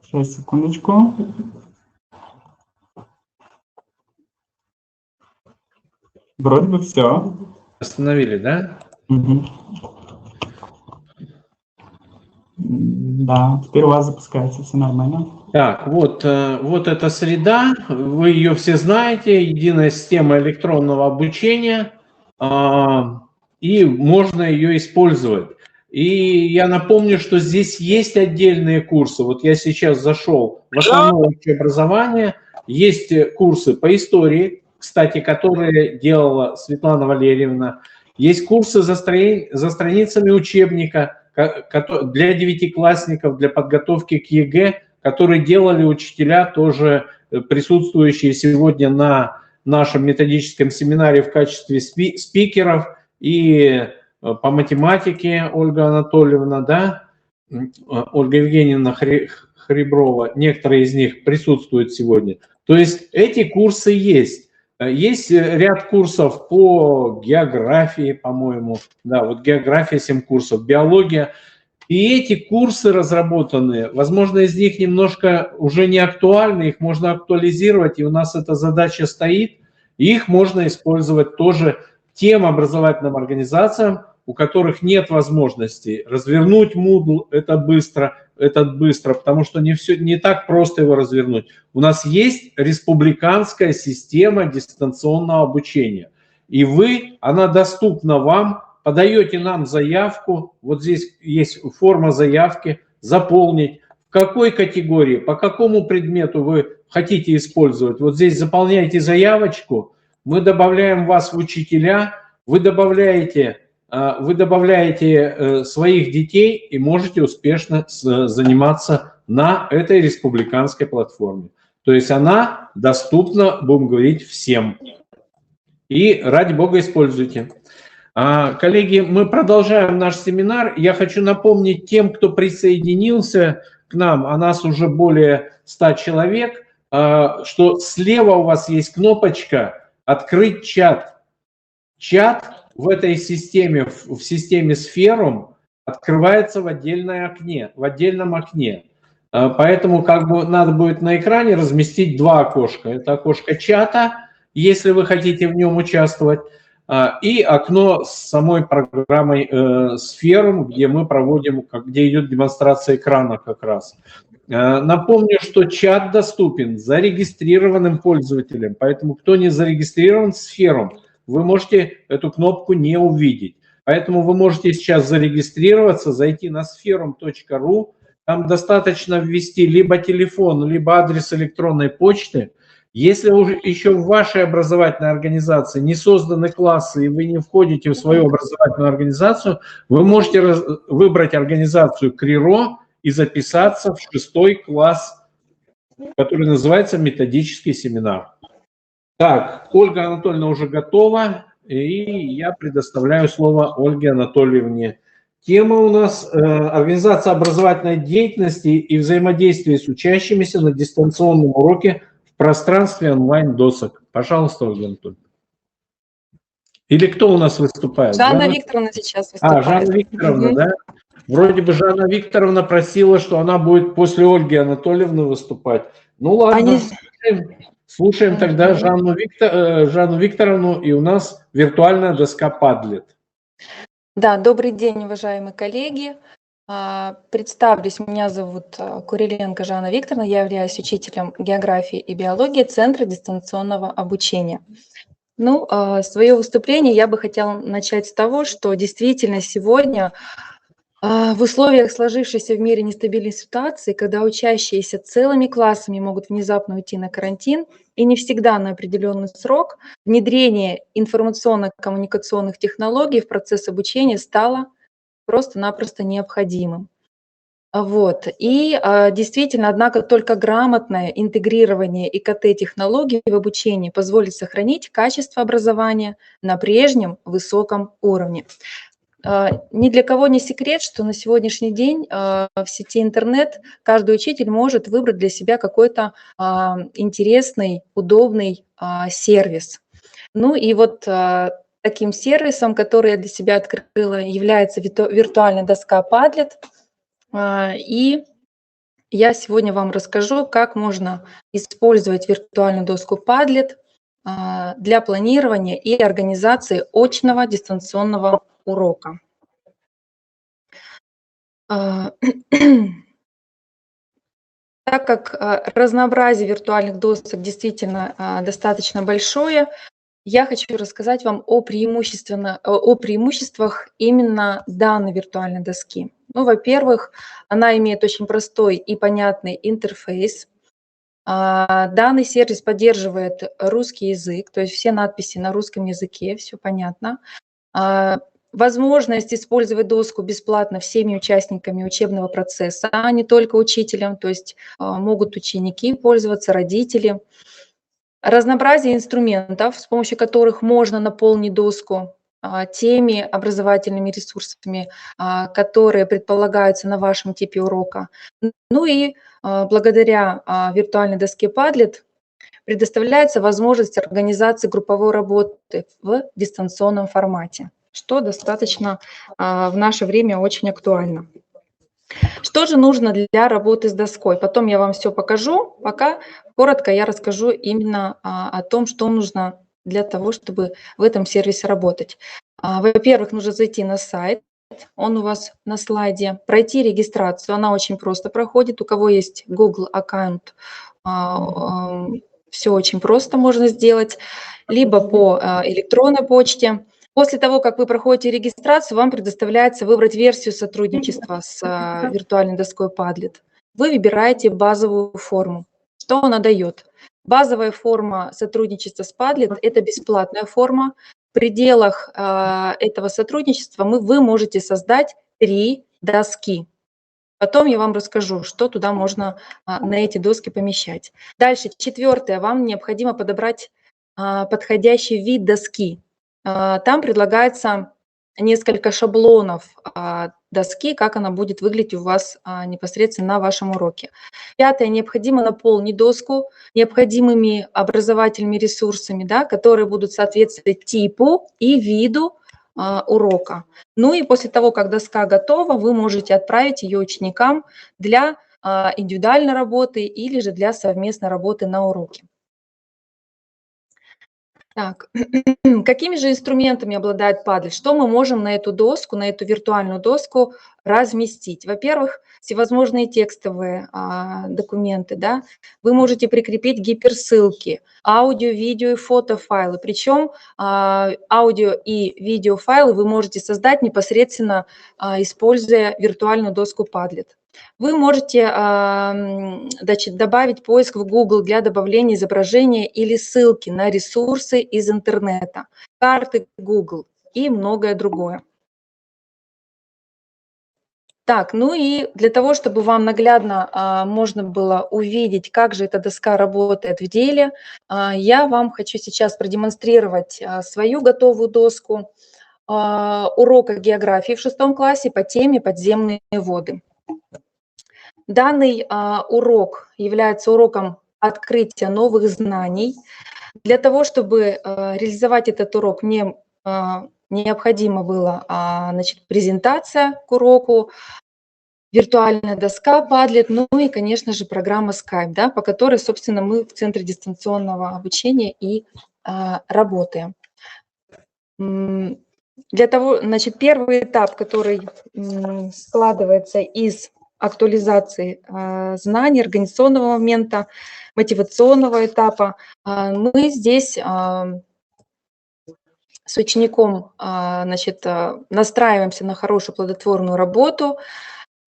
Сейчас, секундочку. Вроде бы все. Остановили, да? Угу. Да, теперь у вас запускается, все нормально. Так, вот эта среда, вы ее все знаете, единая система электронного обучения, и можно ее использовать. И я напомню, что здесь есть отдельные курсы. Вот я сейчас зашел в основное общее образование, есть курсы по истории, кстати, которые делала Светлана Валерьевна. Есть курсы за страницами учебника для девятиклассников, для подготовки к ЕГЭ, которые делали учителя, тоже присутствующие сегодня на нашем методическом семинаре в качестве спикеров, и по математике Ольга Анатольевна, да, Ольга Евгеньевна Хреброва, некоторые из них присутствуют сегодня. То есть эти курсы есть. Есть ряд курсов по географии, по-моему, да, вот география 7 курсов, биология. И эти курсы разработанные, возможно, из них немножко уже не актуальны, их можно актуализировать, и у нас эта задача стоит. И их можно использовать тоже тем образовательным организациям, у которых нет возможности развернуть Moodle, это быстро, потому что не так просто его развернуть. У нас есть республиканская система дистанционного обучения, и она доступна вам. Подаете нам заявку, вот здесь есть форма заявки, заполнить, в какой категории, по какому предмету вы хотите использовать. Вот здесь заполняете заявочку, мы добавляем вас в учителя, вы добавляете своих детей и можете успешно заниматься на этой республиканской платформе. То есть она доступна, будем говорить, всем. И ради бога используйте. Коллеги, мы продолжаем наш семинар. Я хочу напомнить тем, кто присоединился к нам, а нас уже более 100 человек, что слева у вас есть кнопочка «Открыть чат». Чат в этой системе, в системе Spherum, открывается в отдельном окне. Поэтому надо будет на экране разместить 2 окошка. Это окошко чата, если вы хотите в нем участвовать, и окно с самой программой Spherum, где мы проводим, где идет демонстрация экрана как раз. Напомню, что чат доступен зарегистрированным пользователям, поэтому кто не зарегистрирован в Spherum, вы можете эту кнопку не увидеть. Поэтому вы можете сейчас зарегистрироваться, зайти на spherum.ru, там достаточно ввести либо телефон, либо адрес электронной почты. Если уже еще в вашей образовательной организации не созданы классы, и вы не входите в свою образовательную организацию, вы можете выбрать организацию КРИРО и записаться в 6-й класс, который называется «Методический семинар». Так, Ольга Анатольевна уже готова, и я предоставляю слово Ольге Анатольевне. Тема у нас «Организация образовательной деятельности и взаимодействие с учащимися на дистанционном уроке в пространстве онлайн-досок». Пожалуйста, Ольга Анатольевна. Или кто у нас выступает? Жанна Викторовна сейчас выступает. Жанна Викторовна, да? Вроде бы Жанна Викторовна просила, что она будет после Ольги Анатольевны выступать. Ну ладно, слушаем тогда Жанну Викторовну, и у нас виртуальная доска Padlet. Да, добрый день, уважаемые коллеги. Представлюсь, меня зовут Куриленко Жанна Викторовна, я являюсь учителем географии и биологии Центра дистанционного обучения. Свое выступление я бы хотела начать с того, что действительно сегодня в условиях сложившейся в мире нестабильной ситуации, когда учащиеся целыми классами могут внезапно уйти на карантин, и не всегда на определенный срок, внедрение информационно-коммуникационных технологий в процесс обучения стало просто-напросто необходимым. И действительно, однако, только грамотное интегрирование ИКТ-технологий в обучении позволит сохранить качество образования на прежнем высоком уровне. Ни для кого не секрет, что на сегодняшний день в сети интернет каждый учитель может выбрать для себя какой-то интересный, удобный сервис. Таким сервисом, который я для себя открыла, является виртуальная доска Padlet. И я сегодня вам расскажу, как можно использовать виртуальную доску Padlet для планирования и организации очного дистанционного урока. Так как разнообразие виртуальных досок действительно достаточно большое, я хочу рассказать вам о преимуществах именно данной виртуальной доски. Во-первых, она имеет очень простой и понятный интерфейс. Данный сервис поддерживает русский язык, то есть все надписи на русском языке, все понятно. Возможность использовать доску бесплатно всеми участниками учебного процесса, а не только учителем, то есть могут ученики пользоваться, родители. Разнообразие инструментов, с помощью которых можно наполнить доску теми образовательными ресурсами, которые предполагаются на вашем типе урока. Ну и благодаря виртуальной доске Padlet предоставляется возможность организации групповой работы в дистанционном формате, что достаточно в наше время очень актуально. Что же нужно для работы с доской? Потом я вам все покажу. Пока коротко я расскажу именно о том, что нужно для того, чтобы в этом сервисе работать. Во-первых, нужно зайти на сайт. Он у вас на слайде. Пройти регистрацию. Она очень просто проходит. У кого есть Google аккаунт, все очень просто можно сделать. Либо по электронной почте. После того, как вы проходите регистрацию, вам предоставляется выбрать версию сотрудничества с виртуальной доской Padlet. Вы выбираете базовую форму. Что она дает? Базовая форма сотрудничества с Padlet – это бесплатная форма. В пределах этого сотрудничества вы можете создать 3 доски. Потом я вам расскажу, что туда можно на эти доски помещать. Дальше, 4. Вам необходимо подобрать подходящий вид доски. Там предлагается несколько шаблонов доски, как она будет выглядеть у вас непосредственно на вашем уроке. 5. Необходимо наполнить доску необходимыми образовательными ресурсами, да, которые будут соответствовать типу и виду урока. Ну и после того, как доска готова, вы можете отправить ее ученикам для индивидуальной работы или же для совместной работы на уроке. Так, какими же инструментами обладает Padlet? Что мы можем на эту доску, на эту виртуальную доску разместить? Во-первых, всевозможные текстовые документы, да? Вы можете прикрепить гиперссылки, аудио, видео и фотофайлы. Причем аудио и видеофайлы вы можете создать непосредственно, используя виртуальную доску Padlet. Вы можете добавить поиск в Google для добавления изображения или ссылки на ресурсы из интернета, карты Google и многое другое. Так, ну и для того, чтобы вам наглядно можно было увидеть, как же эта доска работает в деле, я вам хочу сейчас продемонстрировать свою готовую доску урока географии в 6 классе по теме «Подземные воды». Данный урок является уроком открытия новых знаний. Для того, чтобы реализовать этот урок, мне необходимо было презентация к уроку, виртуальная доска Padlet, ну и, конечно же, программа Skype, да, по которой, собственно, мы в Центре дистанционного обучения и работаем. Для того, первый этап, который складывается из актуализации знаний, организационного момента, мотивационного этапа. Мы здесь с учеником настраиваемся на хорошую плодотворную работу,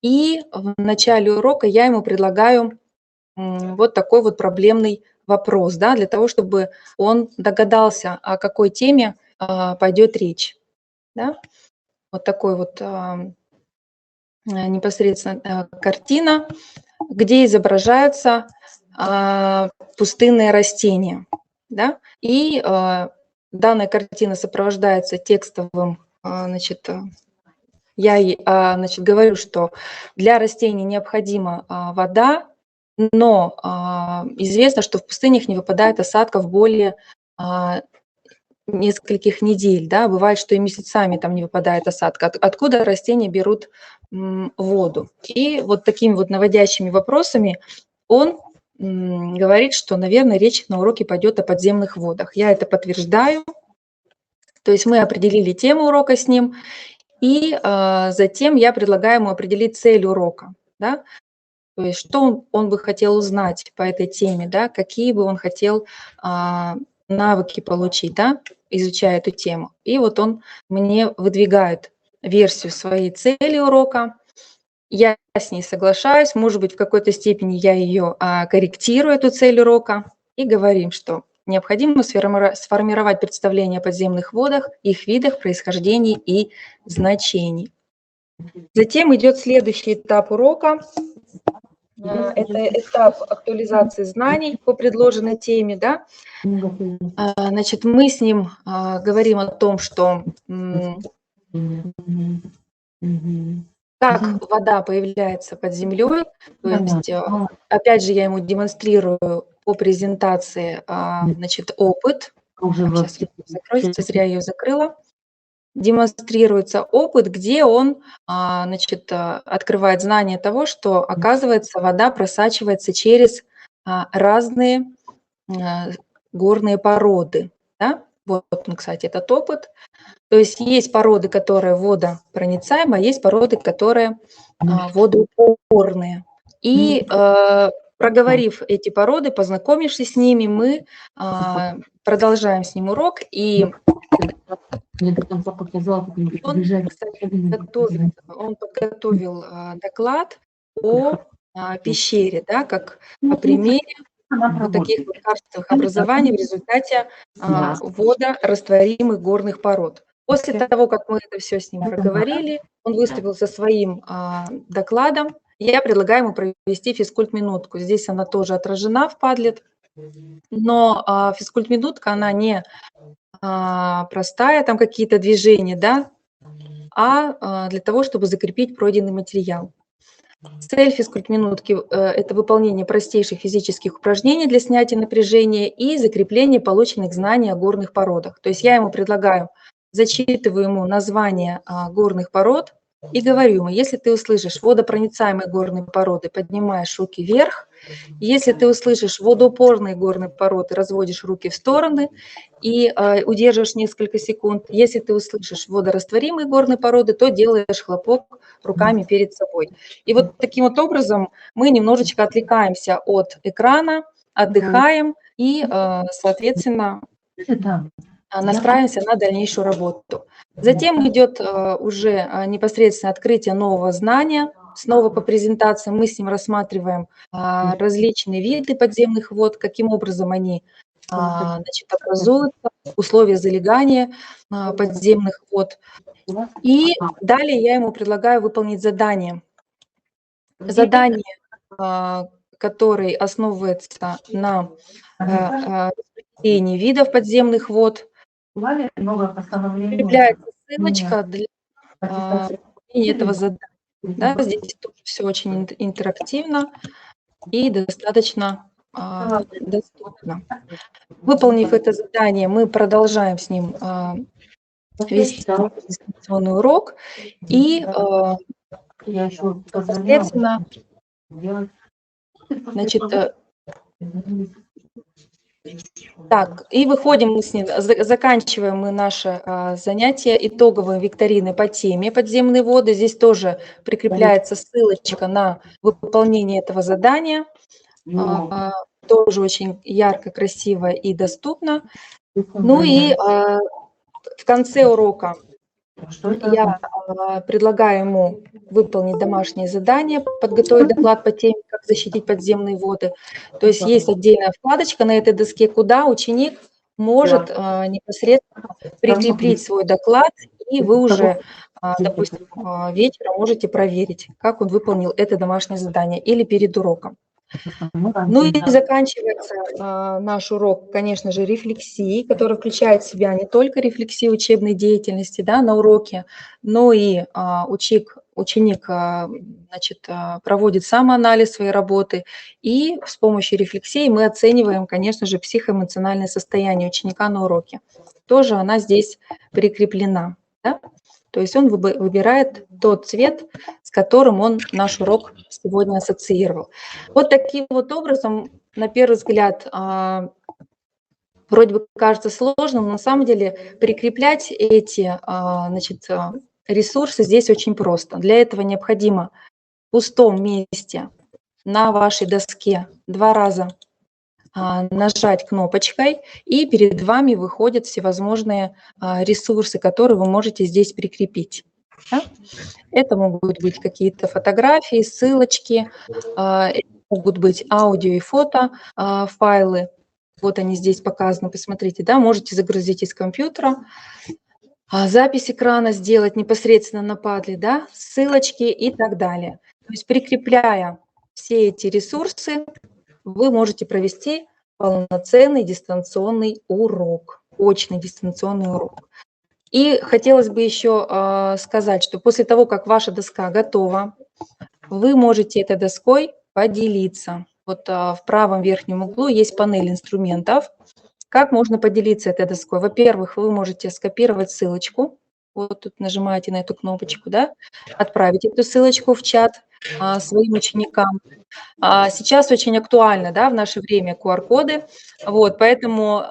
и в начале урока я ему предлагаю вот такой вот проблемный вопрос, да, для того, чтобы он догадался, о какой теме пойдет речь. Да? Вот такой вот непосредственно картина, где изображаются пустынные растения. Да? И данная картина сопровождается текстовым, я говорю, что для растений необходима вода, но известно, что в пустынях не выпадает осадков более нескольких недель, да, бывает, что и месяцами там не выпадает осадка. Откуда растения берут воду? И вот такими вот наводящими вопросами он говорит, что, наверное, речь на уроке пойдет о подземных водах. Я это подтверждаю. То есть мы определили тему урока с ним, и затем я предлагаю ему определить цель урока, да? То есть что он бы хотел узнать по этой теме, да? Какие бы он хотел навыки получить, да, изучая эту тему. И вот он мне выдвигает версию своей цели урока. я с ней соглашаюсь, может быть, в какой-то степени я ее корректирую, эту цель урока, и говорим, что необходимо сформировать представление о подземных водах, их видах, происхождении и значении. Затем идет следующий этап урока. Это этап актуализации знаний по предложенной теме. Да? Значит, мы с ним говорим о том, что как вода появляется под землей. То есть, опять же, я ему демонстрирую по презентации значит, опыт. Сейчас закроется, зря ее закрыла. Демонстрируется опыт, где он значит, открывает знание того, что, оказывается, вода просачивается через разные горные породы. Да? Вот, кстати, этот опыт. То есть породы, которые водопроницаемые, есть породы, которые водоупорные. И проговорив эти породы, познакомившись с ними, мы продолжаем с ним урок. И он подготовил доклад о пещере, да, как о примере вот таких вот карстовых образований в результате водорастворимых горных пород. После того, как мы это все с ним проговорили, он выступил со своим докладом. Я предлагаю ему провести физкульт-минутку. Здесь она тоже отражена в Padlet, но физкульт-минутка, она не простая, там какие-то движения, да, а для того, чтобы закрепить пройденный материал. Цель физкульт-минутки – это выполнение простейших физических упражнений для снятия напряжения и закрепления полученных знаний о горных породах. То есть я ему предлагаю, зачитываю ему название горных пород и говорю ему, если ты услышишь водопроницаемые горные породы, поднимаешь руки вверх. Если ты услышишь водоупорные горные породы, разводишь руки в стороны и удерживаешь несколько секунд. Если ты услышишь водорастворимые горные породы, то делаешь хлопок руками перед собой. И вот таким вот образом мы немножечко отвлекаемся от экрана, отдыхаем и, соответственно, настраиваемся на дальнейшую работу. Затем идет уже непосредственно открытие нового знания. Снова по презентации мы с ним рассматриваем различные виды подземных вод, каким образом они значит, образуются, условия залегания подземных вод. И далее я ему предлагаю выполнить задание. Задание, которое основывается на распределении видов подземных вод. Прикрепляется ссылочка для выполнения этого задания. Да, здесь тоже все очень интерактивно и достаточно доступно. Выполнив это задание, мы продолжаем с ним вести дистанционный урок и, соответственно, значит, так, и выходим мы с ним, заканчиваем мы наше занятие итоговой викторины по теме подземные воды. Здесь тоже прикрепляется ссылочка на выполнение этого задания. Тоже очень ярко, красиво и доступно. Ну и в конце урока я предлагаю ему выполнить домашнее задание, подготовить доклад по теме «Как защитить подземные воды». То есть есть отдельная вкладочка на этой доске, куда ученик может непосредственно прикрепить свой доклад, и вы уже, допустим, вечером можете проверить, как он выполнил это домашнее задание или перед уроком. Ну и заканчивается наш урок, конечно же, рефлексией, которая включает в себя не только рефлексию учебной деятельности, да, на уроке, но и ученик значит, проводит самоанализ своей работы, и с помощью рефлексии мы оцениваем, конечно же, психоэмоциональное состояние ученика на уроке. Тоже она здесь прикреплена. Да? То есть он выбирает тот цвет, с которым он наш урок сегодня ассоциировал. Вот таким вот образом, на первый взгляд, вроде бы кажется сложным, но на самом деле прикреплять эти значит, ресурсы здесь очень просто. Для этого необходимо в пустом месте на вашей доске 2 раза нажать кнопочкой, и перед вами выходят всевозможные ресурсы, которые вы можете здесь прикрепить. Да? Это могут быть какие-то фотографии, ссылочки, это могут быть аудио и фото файлы. Вот они здесь показаны, посмотрите, да, можете загрузить из компьютера, запись экрана сделать непосредственно на Padlet, да, ссылочки и так далее. То есть прикрепляя все эти ресурсы, вы можете провести полноценный дистанционный урок, очный дистанционный урок. И хотелось бы еще сказать, что после того, как ваша доска готова, вы можете этой доской поделиться. Вот в правом верхнем углу есть панель инструментов. Как можно поделиться этой доской? Во-первых, вы можете скопировать ссылочку. Вот тут нажимаете на эту кнопочку, да, отправить эту ссылочку в чат своим ученикам. Сейчас очень актуально, да, в наше время QR-коды, вот, поэтому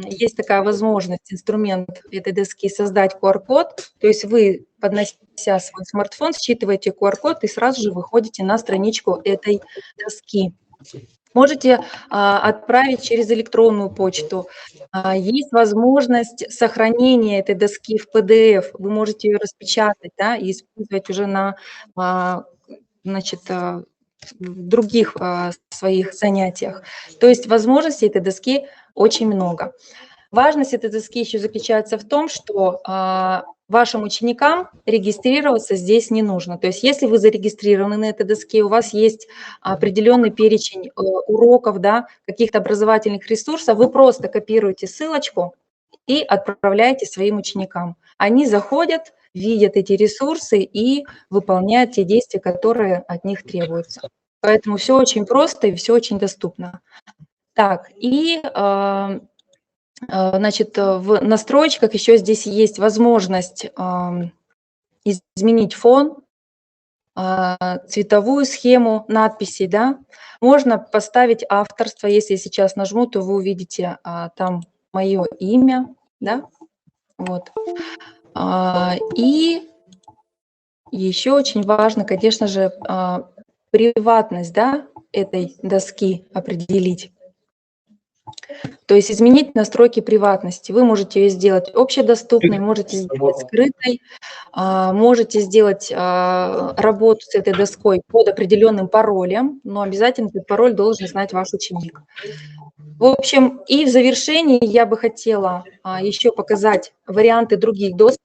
есть такая возможность, инструмент этой доски создать QR-код, то есть вы, поднося свой смартфон, считываете QR-код и сразу же выходите на страничку этой доски. Можете отправить через электронную почту. Есть возможность сохранения этой доски в PDF. Вы можете ее распечатать, да, и использовать уже на в других своих занятиях. То есть возможностей этой доски очень много. Важность этой доски еще заключается в том, что вашим ученикам регистрироваться здесь не нужно. То есть если вы зарегистрированы на этой доске, у вас есть определенный перечень уроков, да, каких-то образовательных ресурсов, вы просто копируете ссылочку и отправляете своим ученикам. Они заходят, видят эти ресурсы и выполняют те действия, которые от них требуются. Поэтому все очень просто и все очень доступно. Так, и значит, в настройках еще здесь есть возможность изменить фон, цветовую схему надписей, да. Можно поставить авторство. Если я сейчас нажму, то вы увидите там мое имя, да. Вот. И еще очень важно, конечно же, приватность, да, этой доски определить. То есть изменить настройки приватности. Вы можете ее сделать общедоступной, можете сделать скрытой, можете сделать работу с этой доской под определенным паролем, но обязательно этот пароль должен знать ваш ученик. В общем, и в завершении я бы хотела еще показать варианты других досок.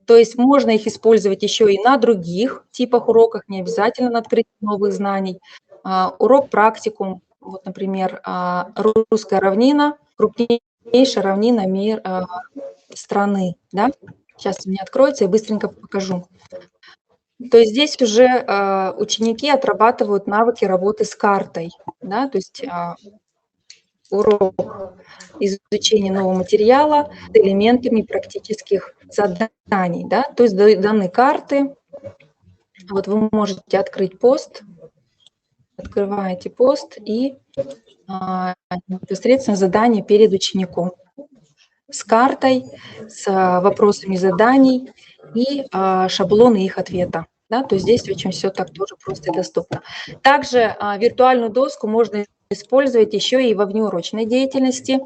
То есть можно их использовать еще и на других типах уроках, не обязательно на открытии новых знаний. Урок практикум. Вот, например, русская равнина, крупнейшая равнина страны. Да? Сейчас у меня откроется, я быстренько покажу. То есть здесь уже ученики отрабатывают навыки работы с картой. Да? То есть урок изучения нового материала с элементами практических заданий. Да? То есть даны карты. Вот вы можете открыть пост. Открываете пост и непосредственно задание перед учеником с картой, с вопросами заданий и шаблоны их ответа. Да? То есть здесь очень все так тоже просто и доступно. Также виртуальную доску можно использовать еще и во внеурочной деятельности.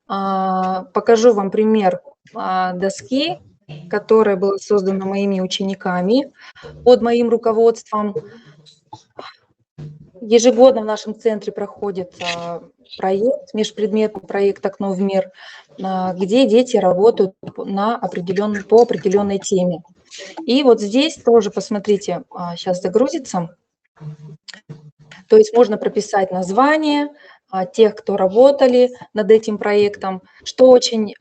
Покажу вам пример доски, которая была создана моими учениками под моим руководством. Ежегодно в нашем центре проходит проект, межпредметный проект «Окно в мир», где дети работают по определенной теме. И вот здесь тоже, посмотрите, сейчас загрузится. То есть можно прописать название тех, кто работали над этим проектом, что очень,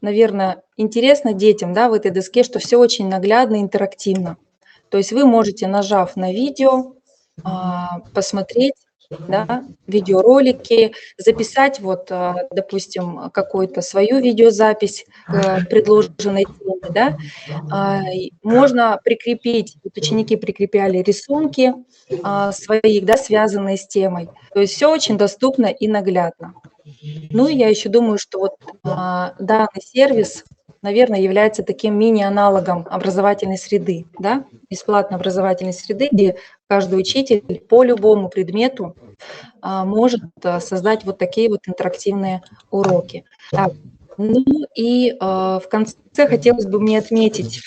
наверное, интересно детям, да, в этой доске, что все очень наглядно, интерактивно. То есть вы можете, нажав на видео, посмотреть, да, видеоролики, записать, вот, допустим, какую-то свою видеозапись к предложенной теме, да. Можно прикрепить, вот ученики прикрепляли рисунки своих, да, связанные с темой. То есть все очень доступно и наглядно. Ну, и я еще думаю, что вот данный сервис, наверное, является таким мини-аналогом образовательной среды, да, бесплатной образовательной среды, где каждый учитель по любому предмету может создать вот такие вот интерактивные уроки. Так, Ну и в конце хотелось бы мне отметить,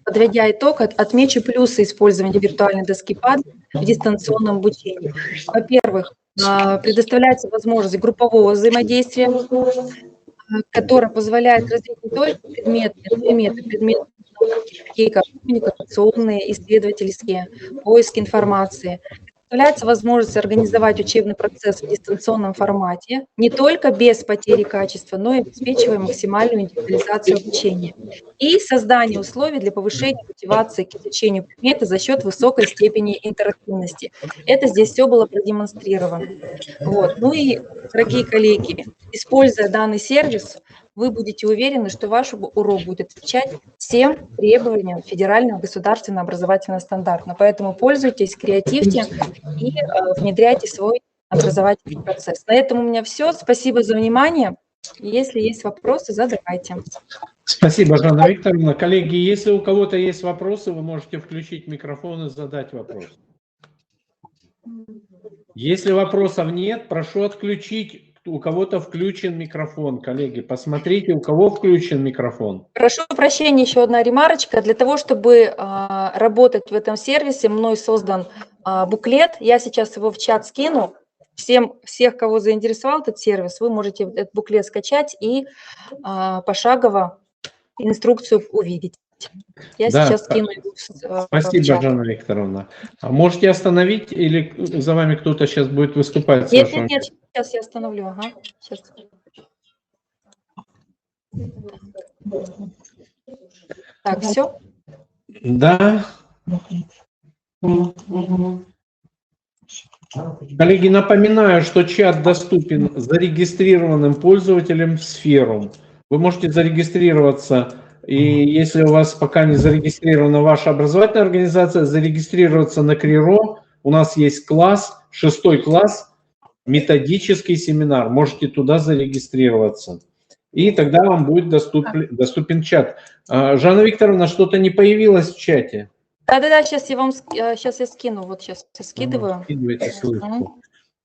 подводя итог, отмечу плюсы использования виртуальной доски Padlet в дистанционном обучении. Во-первых, предоставляется возможность группового взаимодействия, которая позволяет развить не только предметы, такие как коммуникационные, исследовательские, поиск информации. Представляется возможность организовать учебный процесс в дистанционном формате, не только без потери качества, но и обеспечивая максимальную индивидуализацию обучения и создание условий для повышения мотивации к изучению предмета за счет высокой степени интерактивности. Это здесь все было продемонстрировано. Вот. Ну и, дорогие коллеги, используя данный сервис, вы будете уверены, что ваш урок будет отвечать всем требованиям федерального государственного образовательного стандарта. Поэтому пользуйтесь, креативьте и внедряйте свой образовательный процесс. На этом у меня все. Спасибо за внимание. Если есть вопросы, задавайте. Спасибо, Жанна Викторовна. Коллеги, если у кого-то есть вопросы, вы можете включить микрофон и задать вопрос. Если вопросов нет, прошу отключить. У кого-то включен микрофон, коллеги. Посмотрите, у кого включен микрофон. Прошу прощения, еще одна ремарочка. Для того, чтобы работать в этом сервисе, мной создан буклет. Я сейчас его в чат скину. Всех, кого заинтересовал этот сервис, вы можете этот буклет скачать и пошагово инструкцию увидеть. Я сейчас скину его. Спасибо, Жанна Викторовна. А можете остановить или за вами кто-то сейчас будет выступать? Нет, сейчас я остановлю. Ага. Сейчас. Так, все? Да. Коллеги, напоминаю, что чат доступен зарегистрированным пользователям в сферу. Вы можете зарегистрироваться, и если у вас пока не зарегистрирована ваша образовательная организация, зарегистрироваться на Криро. У нас есть класс, 6 класс, методический семинар. Можете туда зарегистрироваться. И тогда вам будет доступен чат. Жанна Викторовна, что-то не появилось в чате? Да, сейчас я скину. Вот сейчас я скидываю. Скидывайте ссылку.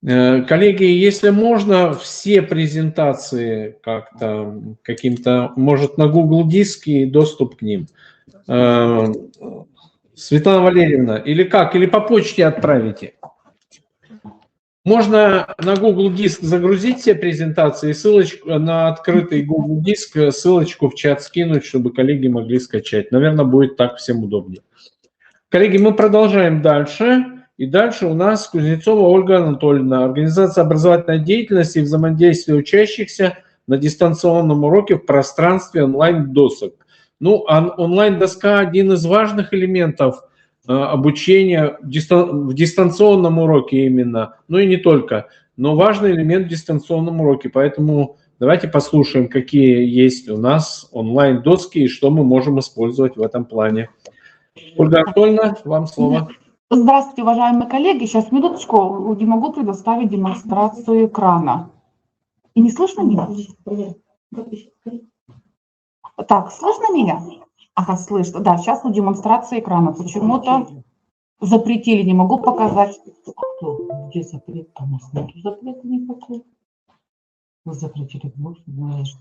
Коллеги, если можно, все презентации как-то каким-то, может, на Google Диск и доступ к ним. Светлана Валерьевна, или как? Или по почте отправите? Можно на Google Диск загрузить все презентации и ссылочку на открытый Google Диск, ссылочку в чат скинуть, чтобы коллеги могли скачать. Наверное, будет так всем удобнее. Коллеги, мы продолжаем дальше. И дальше у нас Кузнецова Ольга Анатольевна. Организация образовательной деятельности и взаимодействия учащихся на дистанционном уроке в пространстве онлайн-досок. Ну, онлайн-доска – один из важных элементов обучения в дистанционном уроке именно. Ну и не только, но важный элемент в дистанционном уроке. Поэтому давайте послушаем, какие есть у нас онлайн-доски и что мы можем использовать в этом плане. Ольга Анатольевна, вам слово. Здравствуйте, уважаемые коллеги. Сейчас, минуточку, не могу предоставить демонстрацию экрана. И не слышно меня? Так, слышно меня? Ага, слышно. Да, сейчас демонстрация экрана. Почему-то запретили, не могу показать. Где запрет? Там у нас нет запрета никакого. Вы запретили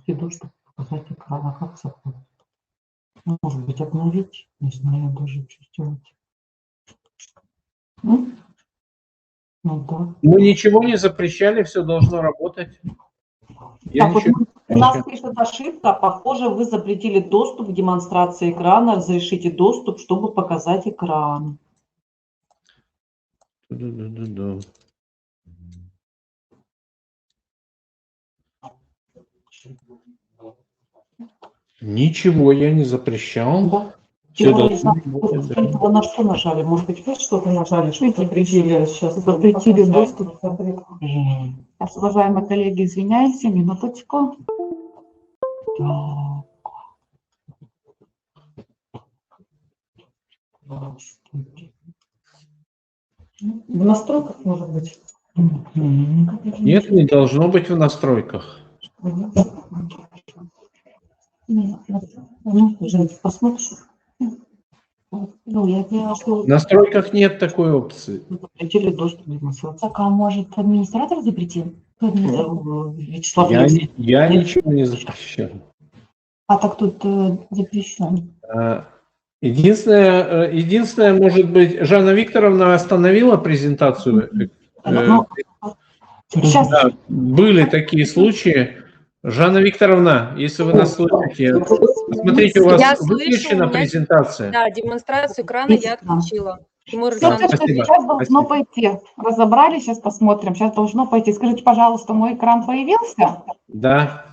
иду, чтобы показать экран. А как запрет? Может быть, обновить? Не знаю даже, что сделать. Ну, да. Мы ничего не запрещали, все должно работать. Так, вот у нас пишет ошибка. Похоже, вы запретили доступ к демонстрации экрана. Разрешите доступ, чтобы показать экран. Ничего я не запрещал. Да. Вы на что нажали? Может быть, вы что-то нажали? Что запретили сейчас? Запретили доступ. Сейчас, уважаемые коллеги, извиняюсь, минуточку. В настройках, может быть? Нет, не должно быть в настройках. Посмотришь. В настройках нет такой опции. Запретили доступ к демонстрации. Так, а может администратор запретил? Вячеслав Я Алексеевич. ничего не запрещаю. А так тут запрещен. Единственное, может быть, Жанна Викторовна остановила презентацию. Ну, сейчас. Да, были такие случаи. Жанна Викторовна, если вы нас слышите, посмотрите, у вас Я слышу, выключена у меня- презентация. Да, демонстрацию экрана я отключила. Тимур Все, Александрович, спасибо. сейчас должно Спасибо. пойти. Разобрали, сейчас посмотрим. Сейчас должно пойти. Скажите, пожалуйста, мой экран появился? Да.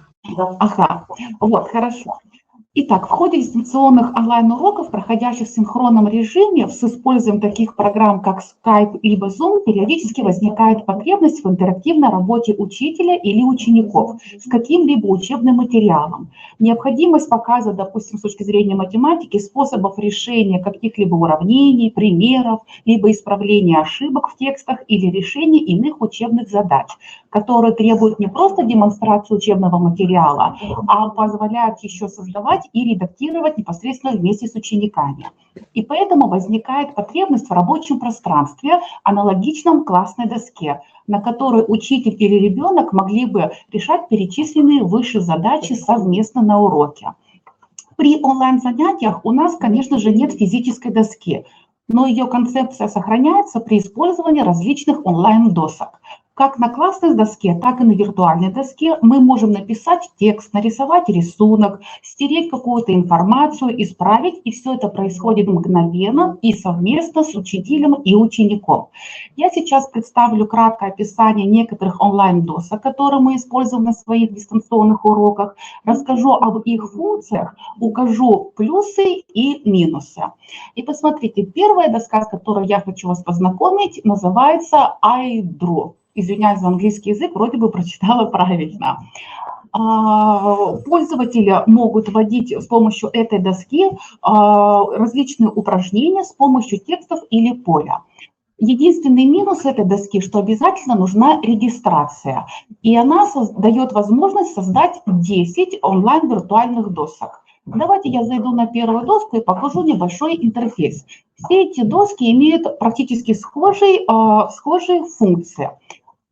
Ага, вот, хорошо. Итак, в ходе дистанционных онлайн-уроков, проходящих в синхронном режиме, с использованием таких программ, как Skype либо Zoom, периодически возникает потребность в интерактивной работе учителя или учеников с каким-либо учебным материалом. Необходимость показа, допустим, с точки зрения математики, способов решения каких-либо уравнений, примеров, либо исправления ошибок в текстах или решения иных учебных задач, которые требуют не просто демонстрацию учебного материала, а позволяют еще создавать и редактировать непосредственно вместе с учениками. И поэтому возникает потребность в рабочем пространстве, аналогичном классной доске, на которой учитель или ребенок могли бы решать перечисленные выше задачи совместно на уроке. При онлайн-занятиях у нас, конечно же, нет физической доски, но ее концепция сохраняется при использовании различных онлайн-досок. Как на классной доске, так и на виртуальной доске мы можем написать текст, нарисовать рисунок, стереть какую-то информацию, исправить, и все это происходит мгновенно и совместно с учителем и учеником. Я сейчас представлю краткое описание некоторых онлайн-досок, которые мы используем на своих дистанционных уроках, расскажу об их функциях, укажу плюсы и минусы. И посмотрите, первая доска, с которой я хочу вас познакомить, называется iDraw. Извиняюсь за английский язык, вроде бы прочитала правильно. Пользователи могут вводить с помощью этой доски различные упражнения с помощью текстов или поля. Единственный минус этой доски, что обязательно нужна регистрация, и она дает возможность создать 10 онлайн-виртуальных досок. Давайте я зайду на первую доску и покажу небольшой интерфейс. Все эти доски имеют практически схожие функции.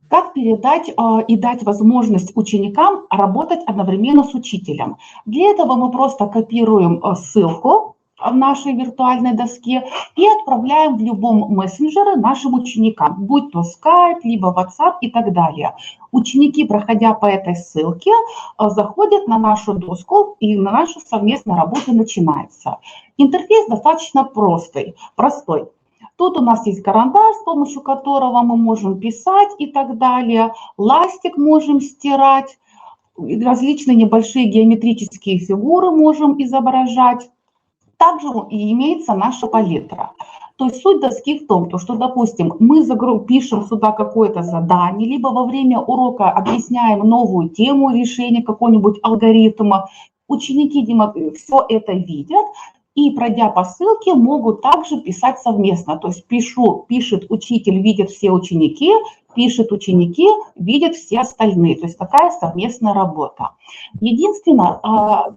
Как передать и дать возможность ученикам работать одновременно с учителем? Для этого мы просто копируем ссылку в нашей виртуальной доске и отправляем в любом мессенджере нашим ученикам, будь то Skype, либо WhatsApp и так далее. Ученики, проходя по этой ссылке, заходят на нашу доску, и наша совместная работа начинается. Интерфейс достаточно простой. Тут у нас есть карандаш, с помощью которого мы можем писать и так далее. Ластик можем стирать, различные небольшие геометрические фигуры можем изображать. Также и имеется наша палитра. То есть суть доски в том, что, допустим, мы пишем сюда какое-то задание, либо во время урока объясняем новую тему решения какого-нибудь алгоритма. Ученики все это видят. И, пройдя по ссылке, могут также писать совместно. То есть пишет учитель, видят все ученики, пишет ученики, видят все остальные. То есть такая совместная работа. Единственное,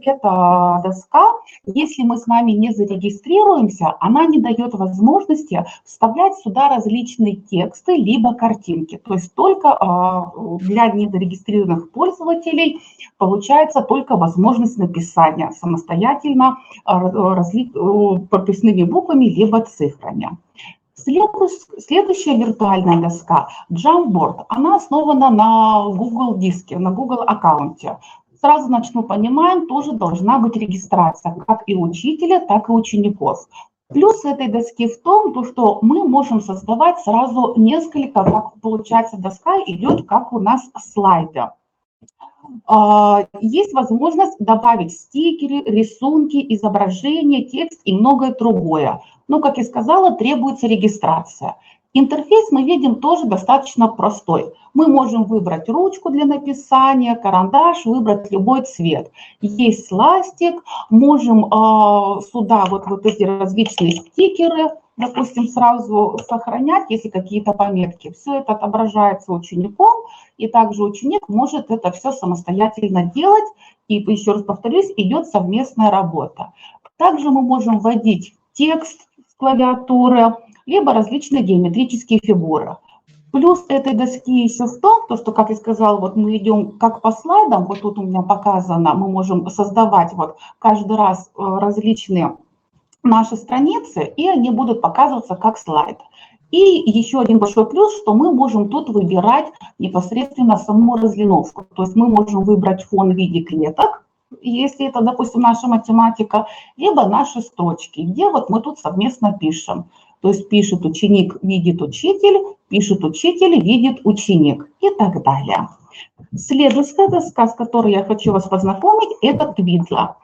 эта доска, если мы с вами не зарегистрируемся, она не дает возможности вставлять сюда различные тексты либо картинки. То есть только для незарегистрированных пользователей получается только возможность написания самостоятельно прописными буквами либо цифрами. Следующая виртуальная доска Jamboard, она основана на Google диске, на Google аккаунте. Сразу понимаем, тоже должна быть регистрация как и учителя, так и учеников. Плюс этой доски в том, что мы можем создавать сразу несколько, как получается доска идет, как у нас слайды. Есть возможность добавить стикеры, рисунки, изображения, текст и многое другое. Но, как я сказала, требуется регистрация. Интерфейс мы видим тоже достаточно простой. Мы можем выбрать ручку для написания, карандаш, выбрать любой цвет. Есть ластик, можем сюда вот эти различные стикеры, допустим, сразу сохранять, если какие-то пометки. Все это отображается учеником, и также ученик может это все самостоятельно делать. И еще раз повторюсь, идет совместная работа. Также мы можем вводить текст с клавиатуры, либо различные геометрические фигуры. Плюс этой доски еще в том, то, что, как я сказала, вот мы идем как по слайдам, вот тут у меня показано, мы можем создавать вот каждый раз различные наши страницы, и они будут показываться как слайд. И еще один большой плюс, что мы можем тут выбирать непосредственно саму разлиновку. То есть мы можем выбрать фон в виде клеток, если это, допустим, наша математика, либо наши строчки, где вот мы тут совместно пишем. То есть пишет ученик, видит учитель, пишет учитель, видит ученик и так далее. Следующая доска, с которой я хочу вас познакомить, это Твидла.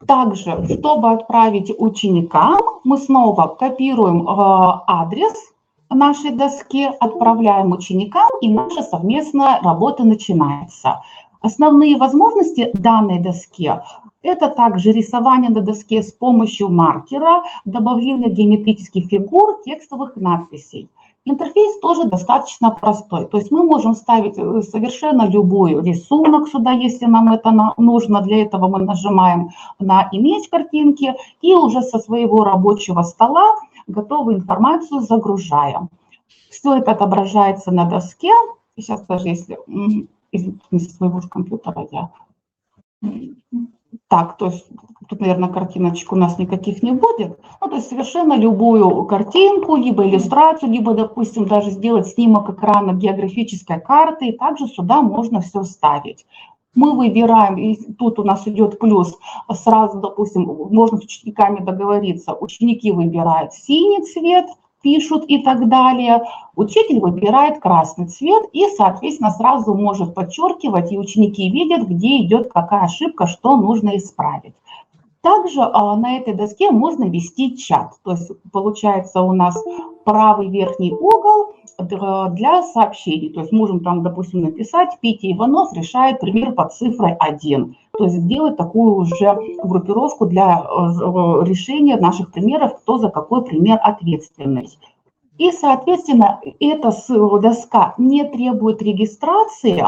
Также, чтобы отправить ученикам, мы снова копируем адрес нашей доски, отправляем ученикам, и наша совместная работа начинается. Основные возможности данной доски – это также рисование на доске с помощью маркера, добавление геометрических фигур, текстовых надписей. Интерфейс тоже достаточно простой, то есть мы можем ставить совершенно любой рисунок сюда, если нам это нужно. Для этого мы нажимаем на «Иметь картинки» и уже со своего рабочего стола готовую информацию загружаем. Все это отображается на доске. Сейчас даже если из своего же компьютера я... Так, то есть тут, наверное, картиночек у нас никаких не будет. Ну, то есть совершенно любую картинку, либо иллюстрацию, либо, допустим, даже сделать снимок экрана географической карты, и также сюда можно все вставить. Мы выбираем, и тут у нас идет плюс, сразу, допустим, можно с учениками договориться, ученики выбирают синий цвет, пишут и так далее. Учитель выбирает красный цвет и, соответственно, сразу может подчеркивать, и ученики видят, где идет какая ошибка, что нужно исправить. Также на этой доске можно вести чат. То есть получается у нас правый верхний угол для сообщений. То есть можем там, допустим, написать «Петя Иванов решает пример под цифрой 1». То есть сделать такую уже группировку для решения наших примеров, кто за какой пример ответственный. И, соответственно, эта доска не требует регистрации,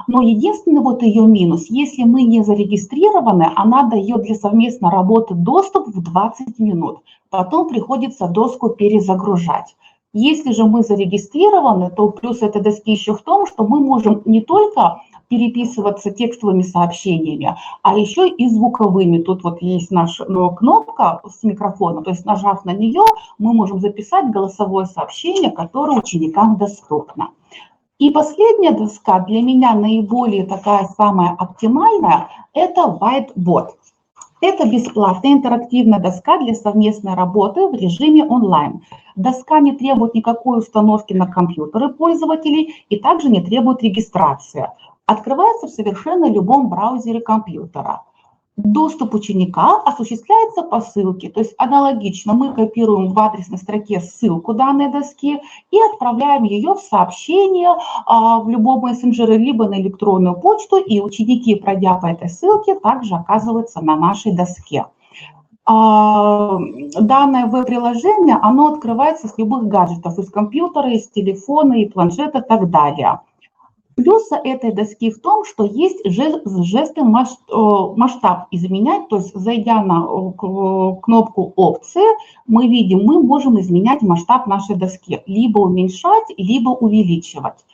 но единственный вот ее минус, если мы не зарегистрированы, она дает для совместной работы доступ в 20 минут. Потом приходится доску перезагружать. Если же мы зарегистрированы, то плюс этой доски еще в том, что мы можем не только переписываться текстовыми сообщениями, а еще и звуковыми. Тут вот есть наша кнопка с микрофоном, то есть нажав на нее, мы можем записать голосовое сообщение, которое ученикам доступно. И последняя доска, для меня наиболее такая самая оптимальная, это Whiteboard. Это бесплатная интерактивная доска для совместной работы в режиме онлайн. Доска не требует никакой установки на компьютеры пользователей и также не требует регистрации. Открывается в совершенно любом браузере компьютера. Доступ ученика осуществляется по ссылке, то есть аналогично мы копируем в адресной строке ссылку данной доски и отправляем ее в сообщение в любом мессенджере, либо на электронную почту, и ученики, пройдя по этой ссылке, также оказываются на нашей доске. Данное веб-приложение, оно открывается с любых гаджетов, из компьютера, из телефона, и планшета и так далее. Плюс этой доски в том, что есть жесты масштаб изменять, то есть зайдя на кнопку опции, мы видим, мы можем изменять масштаб нашей доски, либо уменьшать, либо увеличивать.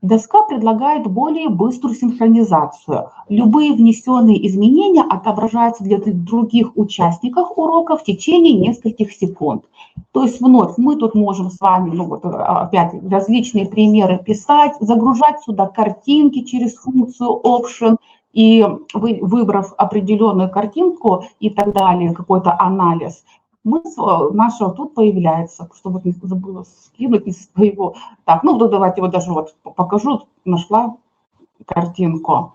Доска предлагает более быструю синхронизацию. Любые внесенные изменения отображаются для других участников урока в течение нескольких секунд. То есть вновь мы тут можем с вами, опять различные примеры писать, загружать сюда картинки через функцию Option, и выбрав определенную картинку и так далее, какой-то анализ, наша тут появляется, чтобы не забыла скинуть из своего. Так, давайте вот даже вот покажу, нашла картинку.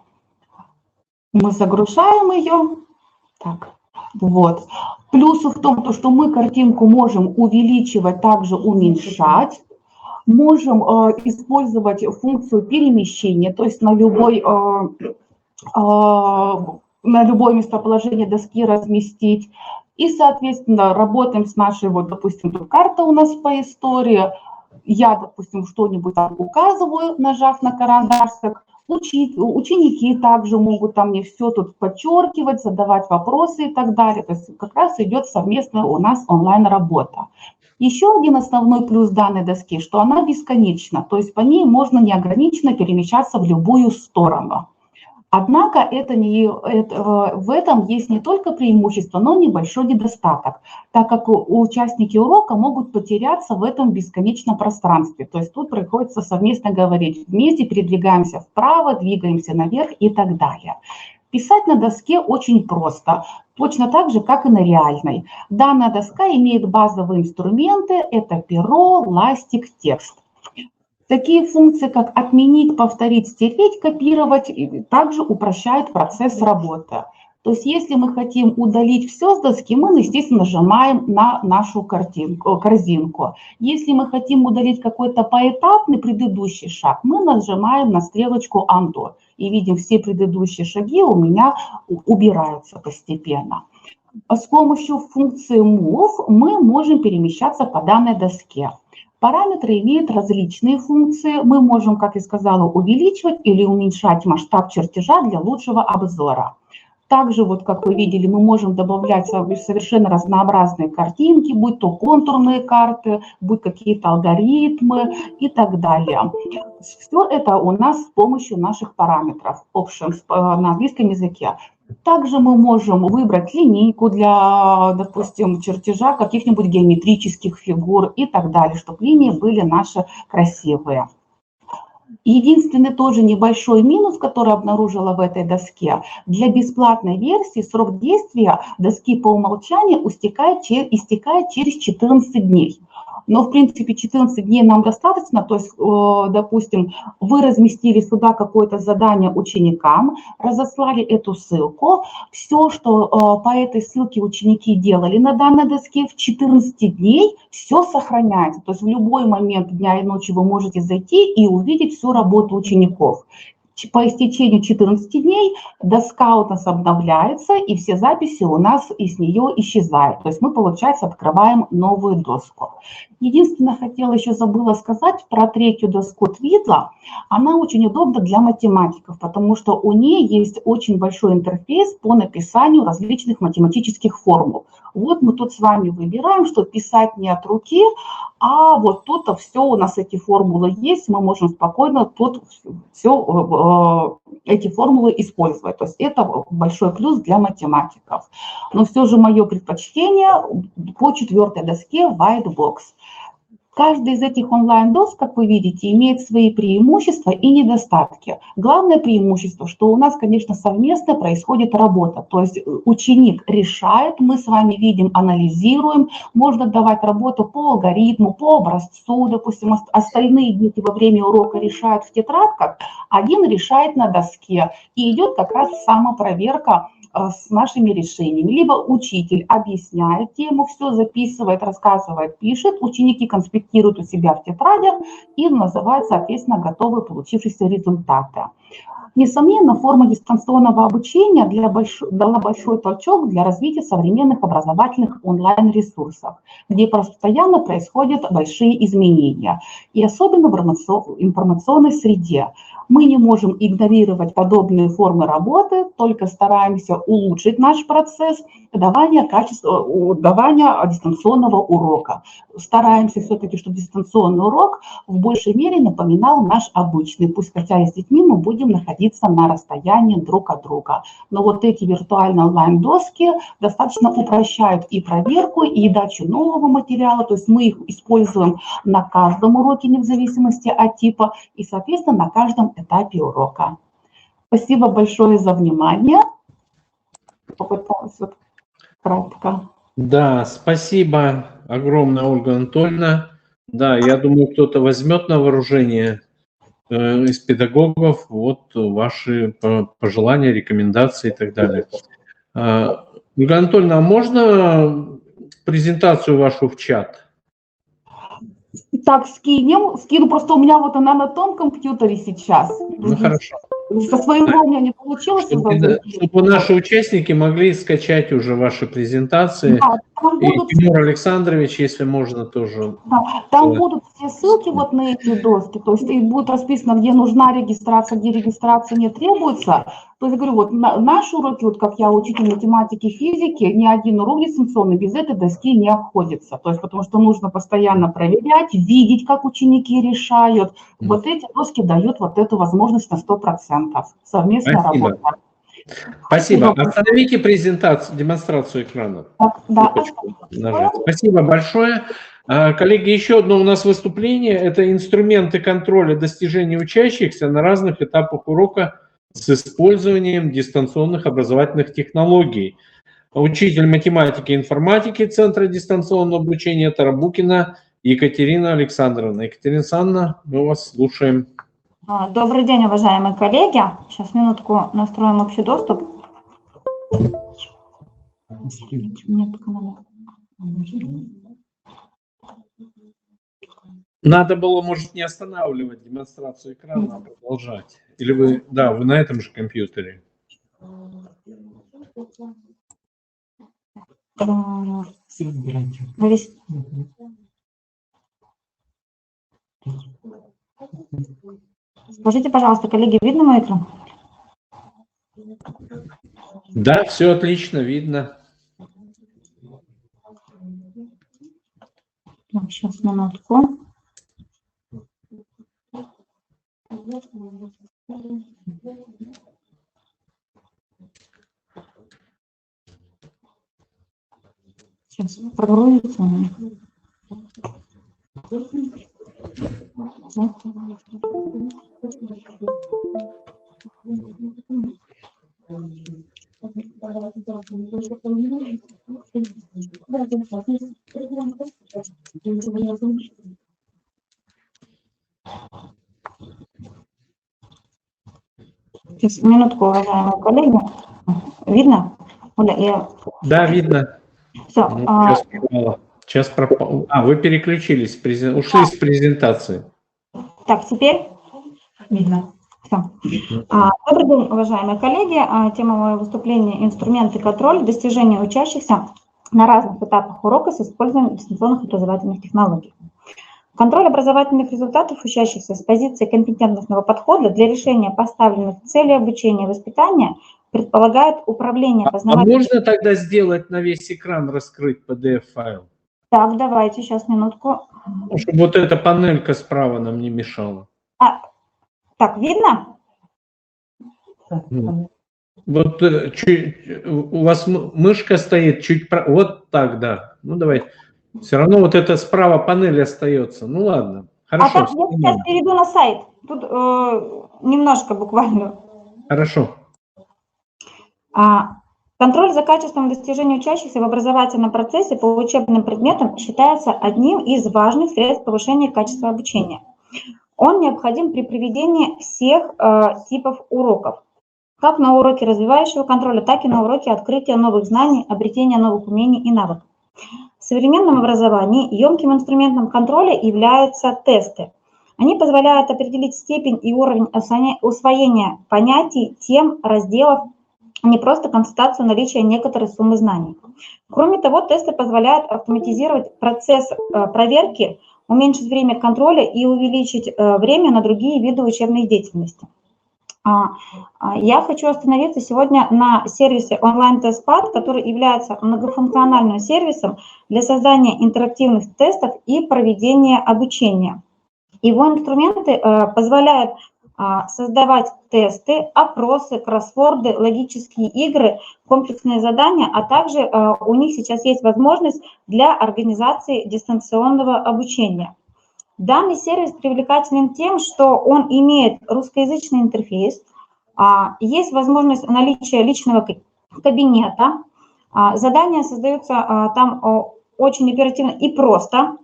Мы загружаем ее. Так, вот. Плюс в том, что мы картинку можем увеличивать, также уменьшать. Можем использовать функцию перемещения, то есть на любое местоположение доски разместить. И, соответственно, работаем с нашей, вот, допустим, тут карта у нас по истории. Я, допустим, что-нибудь там указываю, нажав на карандашик. Ученики также могут там мне все тут подчеркивать, задавать вопросы и так далее. То есть как раз идет совместная у нас онлайн-работа. Еще один основной плюс данной доски, что она бесконечна, то есть по ней можно неограниченно перемещаться в любую сторону. Однако в этом есть не только преимущество, но и небольшой недостаток, так как участники урока могут потеряться в этом бесконечном пространстве. То есть тут приходится совместно говорить, вместе передвигаемся вправо, двигаемся наверх и так далее. Писать на доске очень просто, точно так же, как и на реальной. Данная доска имеет базовые инструменты, это перо, ластик, текст. Такие функции, как отменить, повторить, стереть, копировать, также упрощают процесс работы. То есть если мы хотим удалить все с доски, мы, естественно, нажимаем на нашу корзинку. Если мы хотим удалить какой-то поэтапный предыдущий шаг, мы нажимаем на стрелочку Undo. И видим, все предыдущие шаги у меня убираются постепенно. С помощью функции Move мы можем перемещаться по данной доске. Параметры имеют различные функции. Мы можем, как я сказала, увеличивать или уменьшать масштаб чертежа для лучшего обзора. Также, вот как вы видели, мы можем добавлять совершенно разнообразные картинки, будь то контурные карты, будь какие-то алгоритмы и так далее. Все это у нас с помощью наших параметров, options на английском языке. Также мы можем выбрать линейку для, допустим, чертежа каких-нибудь геометрических фигур и так далее, чтобы линии были наши красивые. Единственный тоже небольшой минус, который обнаружила в этой доске, для бесплатной версии срок действия доски по умолчанию истекает через 14 дней. Но, в принципе, 14 дней нам достаточно, то есть, допустим, вы разместили сюда какое-то задание ученикам, разослали эту ссылку, все, что по этой ссылке ученики делали на данной доске, в 14 дней все сохраняется. То есть в любой момент дня и ночи вы можете зайти и увидеть всю работу учеников. По истечению 14 дней доска у нас обновляется, и все записи у нас из нее исчезают. То есть мы, получается, открываем новую доску. Единственное, хотела еще забыла сказать про третью доску Twiddle. Она очень удобна для математиков, потому что у нее есть очень большой интерфейс по написанию различных математических формул. Вот мы тут с вами выбираем, что писать не от руки, а вот тут все у нас эти формулы есть, мы можем спокойно тут все эти формулы использовать. То есть это большой плюс для математиков. Но все же мое предпочтение по четвертой доске Whitebox. Каждый из этих онлайн-доск, как вы видите, имеет свои преимущества и недостатки. Главное преимущество, что у нас, конечно, совместно происходит работа. То есть ученик решает, мы с вами видим, анализируем, можно давать работу по алгоритму, по образцу, допустим, остальные дети во время урока решают в тетрадках, один решает на доске. И идет как раз самопроверка с нашими решениями. Либо учитель объясняет тему, все записывает, рассказывает, пишет, ученики конспектируют у себя в тетрадях и называют, соответственно, готовые получившиеся результаты. Несомненно, форма дистанционного обучения дала большой толчок для развития современных образовательных онлайн-ресурсов, где постоянно происходят большие изменения, и особенно в информационной среде. Мы не можем игнорировать подобные формы работы, только стараемся улучшить наш процесс давания дистанционного урока. Стараемся все-таки, чтобы дистанционный урок в большей мере напоминал наш обычный, пусть хотя и с детьми мы будем находиться на расстоянии друг от друга. Но вот эти виртуальные онлайн-доски достаточно упрощают и проверку, и дачу нового материала, то есть мы их используем на каждом уроке, не в зависимости от типа, и, соответственно, на каждом этапе урока. Спасибо большое за внимание. Попыталась вот кратко. Да, спасибо огромное, Ольга Анатольевна. Да, я думаю, кто-то возьмет на вооружение из педагогов вот ваши пожелания, рекомендации и так далее. Ольга Анатольевна, а можно презентацию вашу в чат? Так, скину, просто у меня вот она на том компьютере сейчас. Ну, хорошо. Со своего у меня не получилось. Чтобы наши участники могли скачать уже ваши презентации. Да, там будут... И Тимур Александрович, если можно, тоже. Да, там будут все ссылки вот на эти доски, то есть и будет расписано, где нужна регистрация, где регистрация не требуется. То есть, говорю, вот наши уроки, вот как я учитель математики и физики, ни один урок дистанционный без этой доски не обходится. То есть, потому что нужно постоянно проверять, видеть, как ученики решают. Вот эти доски дают вот эту возможность на 100%. Совместная Спасибо. работа. Спасибо. Остановите презентацию, демонстрацию экрана. Да. Спасибо большое. Коллеги, еще одно у нас выступление. Это инструменты контроля достижений учащихся на разных этапах урока с использованием дистанционных образовательных технологий. Учитель математики и информатики Центра дистанционного обучения Тарабукина Екатерина Александровна. Екатерина Александровна, мы вас слушаем. Добрый день, уважаемые коллеги. Сейчас минутку настроим общий доступ. Надо было, может, не останавливать демонстрацию экрана, а продолжать. Или вы, да, вы на этом же компьютере. Скажите, пожалуйста, коллеги, видно мой экран? Да, все отлично, видно. Так, сейчас, минутку. Сейчас прогрузится. Сейчас, минутку, уважаемые коллеги. Видно? Оля, Да, видно. Все. Сейчас пропало. Вы переключились, ушли с презентации. Так, теперь видно. Все. Добрый день, уважаемые коллеги. Тема моего выступления – инструменты контроля достижения учащихся на разных этапах урока с использованием дистанционных образовательных технологий. Контроль образовательных результатов учащихся с позиции компетентностного подхода для решения поставленных целей обучения и воспитания предполагает управление познавательным... можно тогда сделать на весь экран, раскрыть PDF-файл? Так, давайте, сейчас, минутку. Чтобы вот эта панелька справа нам не мешала. Так, видно? Вот у вас мышка стоит чуть... Вот так, да. Ну, давай. Все равно вот это справа панель остается. Ну, ладно. Хорошо. Так, я сейчас перейду на сайт. Тут немножко буквально. Хорошо. Контроль за качеством достижений учащихся в образовательном процессе по учебным предметам считается одним из важных средств повышения качества обучения. Он необходим при проведении всех типов уроков, как на уроке развивающего контроля, так и на уроке открытия новых знаний, обретения новых умений и навыков. В современном образовании емким инструментом контроля являются тесты. Они позволяют определить степень и уровень усвоения понятий, тем, разделов, а не просто констатацию наличия некоторой суммы знаний. Кроме того, тесты позволяют автоматизировать процесс проверки, уменьшить время контроля и увеличить время на другие виды учебной деятельности. Я хочу остановиться сегодня на сервисе онлайн-тест-пад, который является многофункциональным сервисом для создания интерактивных тестов и проведения обучения. Его инструменты позволяют создавать тесты, опросы, кроссворды, логические игры, комплексные задания, а также у них сейчас есть возможность для организации дистанционного обучения. Данный сервис привлекателен тем, что он имеет русскоязычный интерфейс, есть возможность наличия личного кабинета, задания создаются там очень оперативно и просто.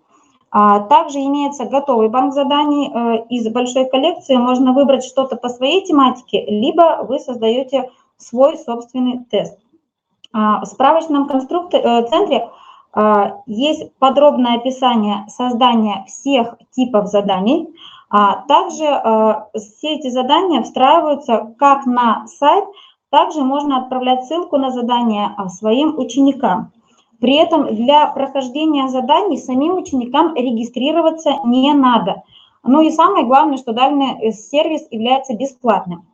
Также имеется готовый банк заданий из большой коллекции, можно выбрать что-то по своей тематике, либо вы создаете свой собственный тест. В справочном центре есть подробное описание создания всех типов заданий. Также все эти задания встраиваются как на сайт, также можно отправлять ссылку на задания своим ученикам. При этом для прохождения заданий самим ученикам регистрироваться не надо. Ну и самое главное, что данный сервис является бесплатным.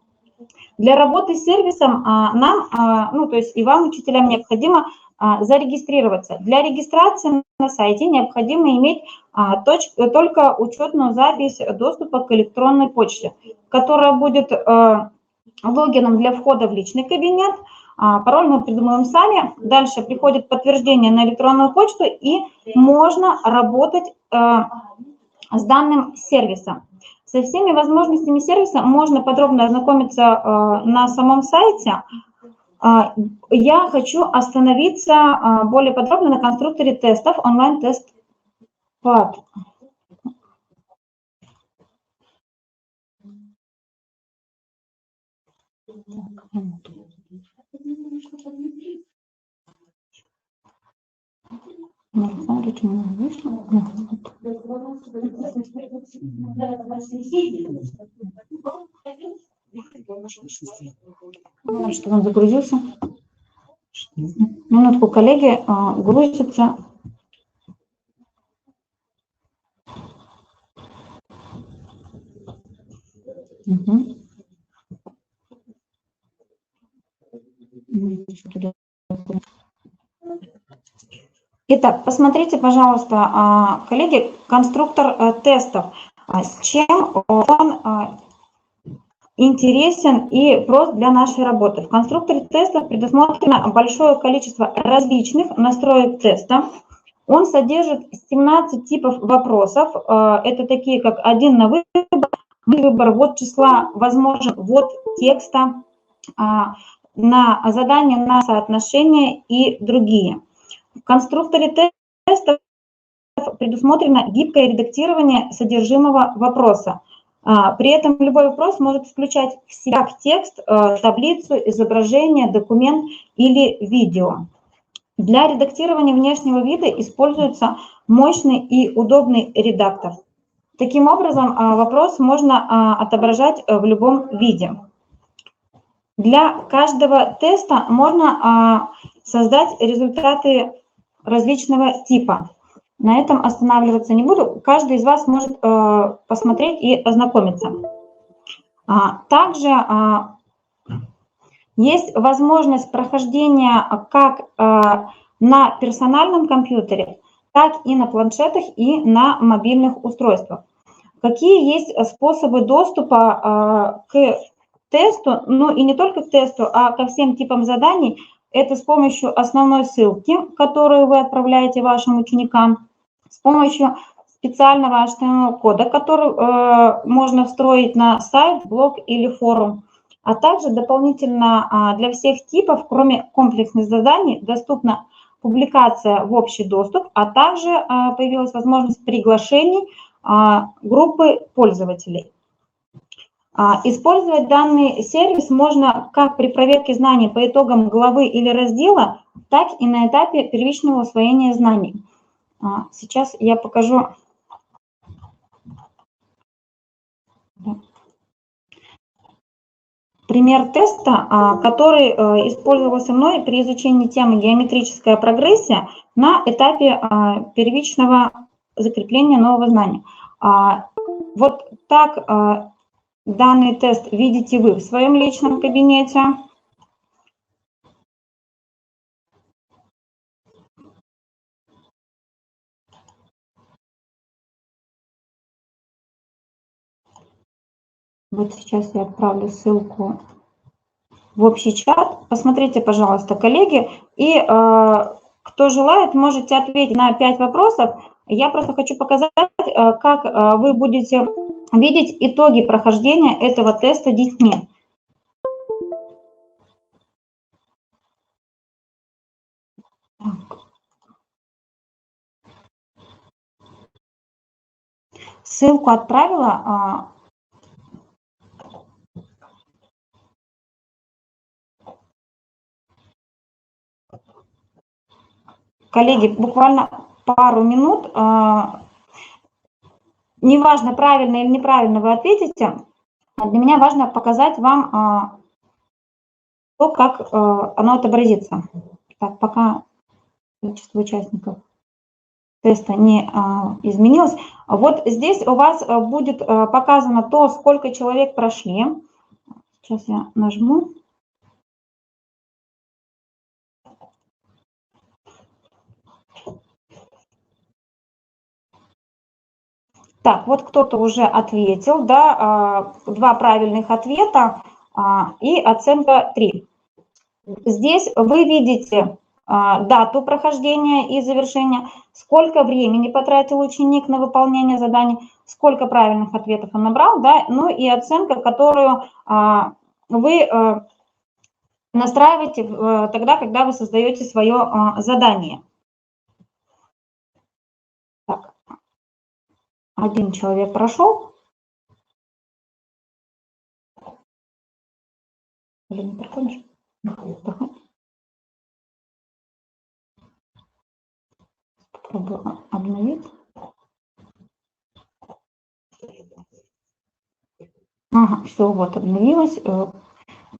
Для работы с сервисом нам, ну, то есть и вам, учителям, необходимо зарегистрироваться. Для регистрации на сайте необходимо иметь только учетную запись доступа к электронной почте, которая будет логином для входа в личный кабинет. Пароль мы придумываем сами. Дальше приходит подтверждение на электронную почту, и можно работать с данным сервисом. Со всеми возможностями сервиса можно подробно ознакомиться на самом сайте. Я хочу остановиться более подробно на конструкторе тестов онлайн-тест-пад. Что он загрузился? Минутку, коллеги, грузится. Угу. Итак, посмотрите, пожалуйста, коллеги, конструктор тестов. С чем он интересен и прост для нашей работы? В конструкторе тестов предусмотрено большое количество различных настроек теста. Он содержит 17 типов вопросов. Это такие, как один на выбор, ввод числа, возможен ввод текста, на задание на соотношение и другие. В конструкторе тестов предусмотрено гибкое редактирование содержимого вопроса. При этом любой вопрос может включать в себя текст, таблицу, изображение, документ или видео. Для редактирования внешнего вида используется мощный и удобный редактор. Таким образом, вопрос можно отображать в любом виде. Для каждого теста можно создать результаты различного типа. На этом останавливаться не буду. Каждый из вас может посмотреть и ознакомиться. Также есть возможность прохождения как на персональном компьютере, так и на планшетах и на мобильных устройствах. Какие есть способы доступа к тесту, ну и не только к тесту, а ко всем типам заданий? Это с помощью основной ссылки, которую вы отправляете вашим ученикам, с помощью специального HTML-кода, который можно встроить на сайт, блог или форум. А также дополнительно для всех типов, кроме комплексных заданий, доступна публикация в общий доступ, а также появилась возможность приглашений группы пользователей. Использовать данный сервис можно как при проверке знаний по итогам главы или раздела, так и на этапе первичного усвоения знаний. Сейчас я покажу пример теста, который использовался мной при изучении темы геометрическая прогрессия на этапе первичного закрепления нового знания. Вот так данный тест видите вы в своем личном кабинете. Вот сейчас я отправлю ссылку в общий чат. Посмотрите, пожалуйста, коллеги. И кто желает, можете ответить на 5 вопросов. Я просто хочу показать, как вы будете видеть итоги прохождения этого теста детьми. Ссылку отправила. Коллеги, буквально пару минут. Неважно, правильно или неправильно вы ответите, для меня важно показать вам то, как оно отобразится. Так, пока количество участников теста не изменилось. Вот здесь у вас будет показано то, сколько человек прошли. Сейчас я нажму. Так, вот кто-то уже ответил, да, 2 правильных ответа и оценка 3. Здесь вы видите дату прохождения и завершения, сколько времени потратил ученик на выполнение заданий, сколько правильных ответов он набрал, да, ну и оценка, которую вы настраиваете тогда, когда вы создаете свое задание. Так. Один человек прошел. Или не проходишь? Попробую обновить. Ага, все, вот обновилось.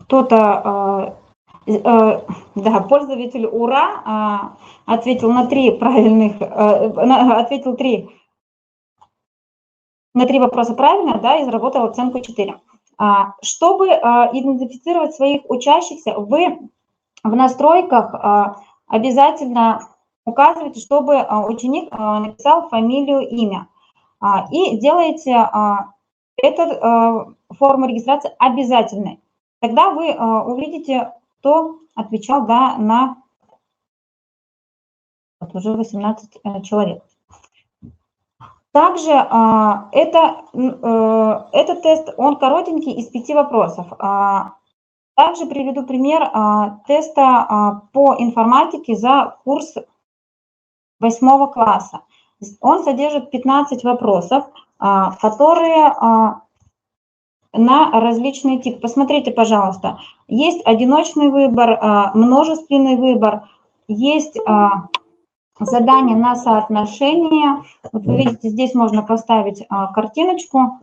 Кто-то, да, пользователь УРА ответил на 3 правильных, ответил на 3 вопроса правильно, да, и заработал оценку 4. Чтобы идентифицировать своих учащихся, вы в настройках обязательно указываете, чтобы ученик написал фамилию, имя. И делаете эту форму регистрации обязательной. Тогда вы увидите, кто отвечал, да, на вот уже 18 человек. Также этот тест, он коротенький, из 5 вопросов. Также приведу пример теста по информатике за курс 8 класса. Он содержит 15 вопросов, которые на различные типы. Посмотрите, пожалуйста, есть одиночный выбор, множественный выбор, есть задание на соотношение. Вот вы видите, здесь можно поставить картиночку.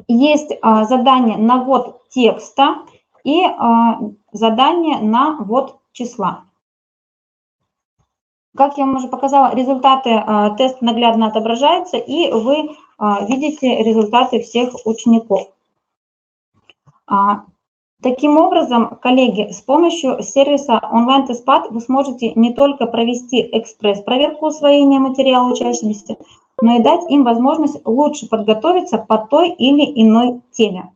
Есть задание на ввод текста и задание на ввод числа. Как я вам уже показала, результаты теста наглядно отображаются, и вы видите результаты всех учеников. Таким образом, коллеги, с помощью сервиса онлайн-тестпад вы сможете не только провести экспресс-проверку усвоения материала учащимся, но и дать им возможность лучше подготовиться по той или иной теме.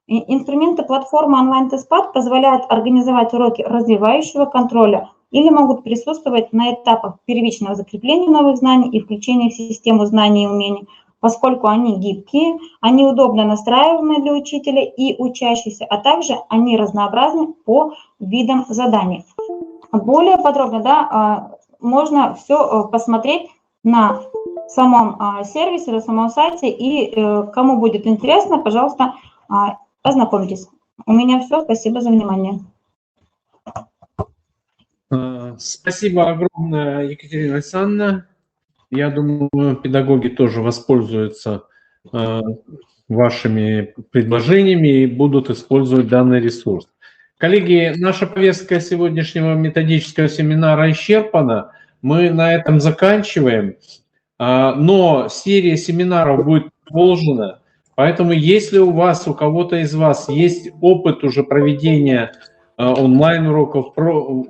Инструменты платформы онлайн-тестпад позволяют организовать уроки развивающего контроля или могут присутствовать на этапах первичного закрепления новых знаний и включения в систему знаний и умений, поскольку они гибкие, они удобно настраиваемы для учителя и учащихся, а также они разнообразны по видам заданий. Более подробно, да, можно все посмотреть на самом сервисе, на самом сайте, и кому будет интересно, пожалуйста, ознакомьтесь. У меня все, спасибо за внимание. Спасибо огромное, Екатерина Александровна. Я думаю, педагоги тоже воспользуются вашими предложениями и будут использовать данный ресурс. Коллеги, наша повестка сегодняшнего методического семинара исчерпана. Мы на этом заканчиваем, но серия семинаров будет продолжена. Поэтому если у кого-то из вас есть опыт уже проведения онлайн-уроков,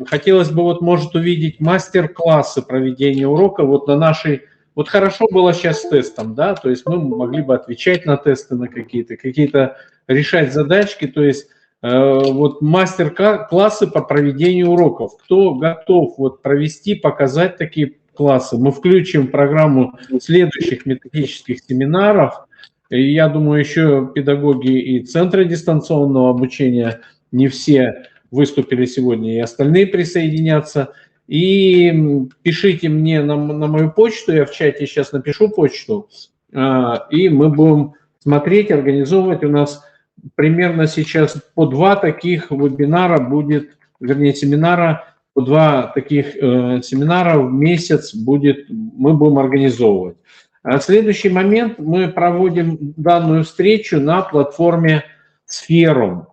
хотелось бы, вот, может, увидеть мастер-классы проведения урока вот на нашей... Вот хорошо было сейчас с тестом, да, то есть мы могли бы отвечать на тесты, на какие-то решать задачки, то есть вот мастер-классы по проведению уроков. Кто готов вот провести, показать такие классы, мы включим в программу следующих методических семинаров. И я думаю, еще педагоги и Центра дистанционного обучения, не все выступили сегодня, и остальные присоединятся. И пишите мне на мою почту, я в чате сейчас напишу почту, и мы будем смотреть, организовывать. У нас примерно сейчас по 2 таких вебинара будет, вернее, семинара, по 2 таких семинара в месяц мы будем организовывать. А в следующий момент мы проводим данную встречу на платформе Sferum.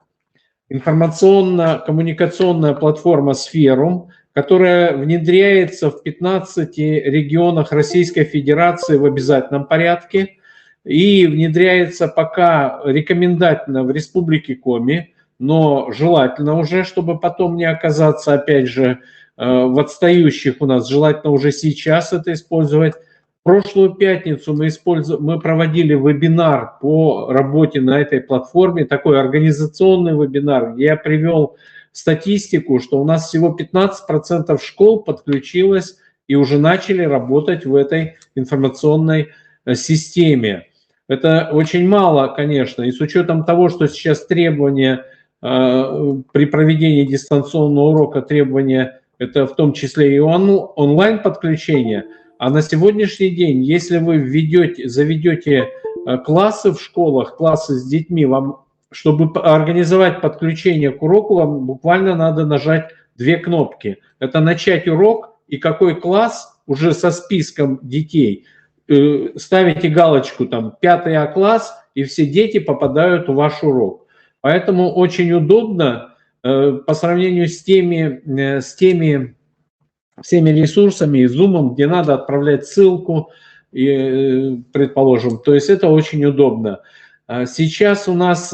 Информационно-коммуникационная платформа Sferum, которая внедряется в 15 регионах Российской Федерации в обязательном порядке. и внедряется пока рекомендательно в Республике Коми, но желательно уже, чтобы потом не оказаться, опять же, в отстающих у нас, желательно уже сейчас это использовать. В прошлую пятницу мы проводили вебинар по работе на этой платформе, такой организационный вебинар, где я привел статистику, что у нас всего 15% школ подключилось и уже начали работать в этой информационной системе. Это очень мало, конечно, и с учетом того, что сейчас требования при проведении дистанционного урока, требования это в том числе и онлайн-подключение, а на сегодняшний день, если вы заведете классы в школах, классы с детьми, вам, чтобы организовать подключение к уроку, вам буквально надо нажать 2 кнопки. Это начать урок и какой класс уже со списком детей. Ставите галочку там 5 класс, и все дети попадают в ваш урок. Поэтому очень удобно по сравнению с теми всеми ресурсами и Zoom, где надо отправлять ссылку, предположим. То есть это очень удобно. Сейчас у нас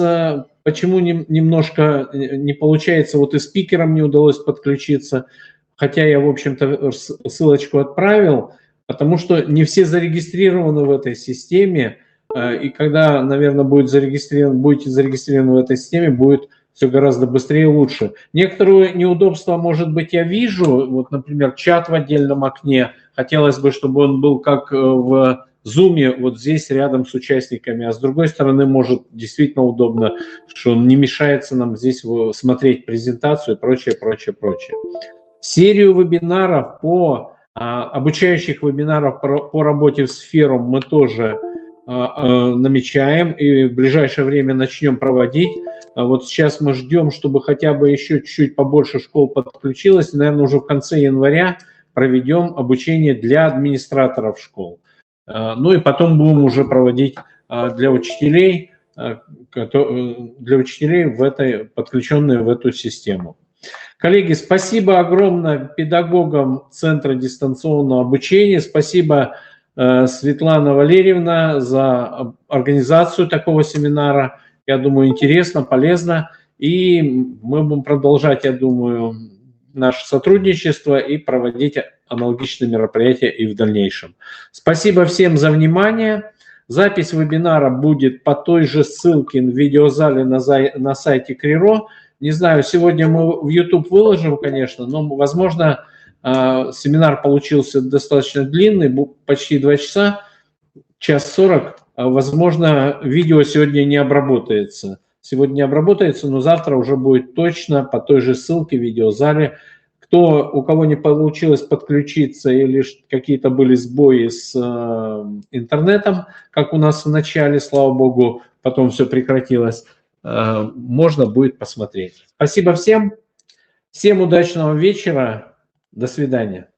почему немножко не получается, вот и спикерам не удалось подключиться, хотя я, в общем-то, ссылочку отправил, потому что не все зарегистрированы в этой системе, и когда, наверное, будете зарегистрированы в этой системе, будет все гораздо быстрее и лучше. Некоторые неудобства, может быть, я вижу, вот, например, чат в отдельном окне, хотелось бы, чтобы он был как в Zoom, вот здесь рядом с участниками, а с другой стороны, может, действительно удобно, что он не мешается нам здесь смотреть презентацию и прочее, прочее, прочее. Серию вебинаров обучающих вебинаров по работе в сферу мы тоже намечаем и в ближайшее время начнем проводить. Вот сейчас мы ждем, чтобы хотя бы еще чуть-чуть побольше школ подключилось. Наверное, уже в конце января проведем обучение для администраторов школ. Ну и потом будем уже проводить для учителей подключенные в эту систему. Коллеги, спасибо огромное педагогам Центра дистанционного обучения. Спасибо, Светлана Валерьевна, за организацию такого семинара. Я думаю, интересно, полезно. И мы будем продолжать, я думаю, наше сотрудничество и проводить аналогичные мероприятия и в дальнейшем. Спасибо всем за внимание. Запись вебинара будет по той же ссылке в видеозале на сайте КРИРО. Не знаю, сегодня мы в YouTube выложим, конечно, но, возможно, семинар получился достаточно длинный, почти 2 часа, 1:40. Возможно, видео сегодня не обработается. Сегодня не обработается, но завтра уже будет точно по той же ссылке в видеозале. У кого не получилось подключиться или какие-то были сбои с интернетом, как у нас в начале, слава богу, потом все прекратилось, можно будет посмотреть. Спасибо всем. Всем удачного вечера. До свидания.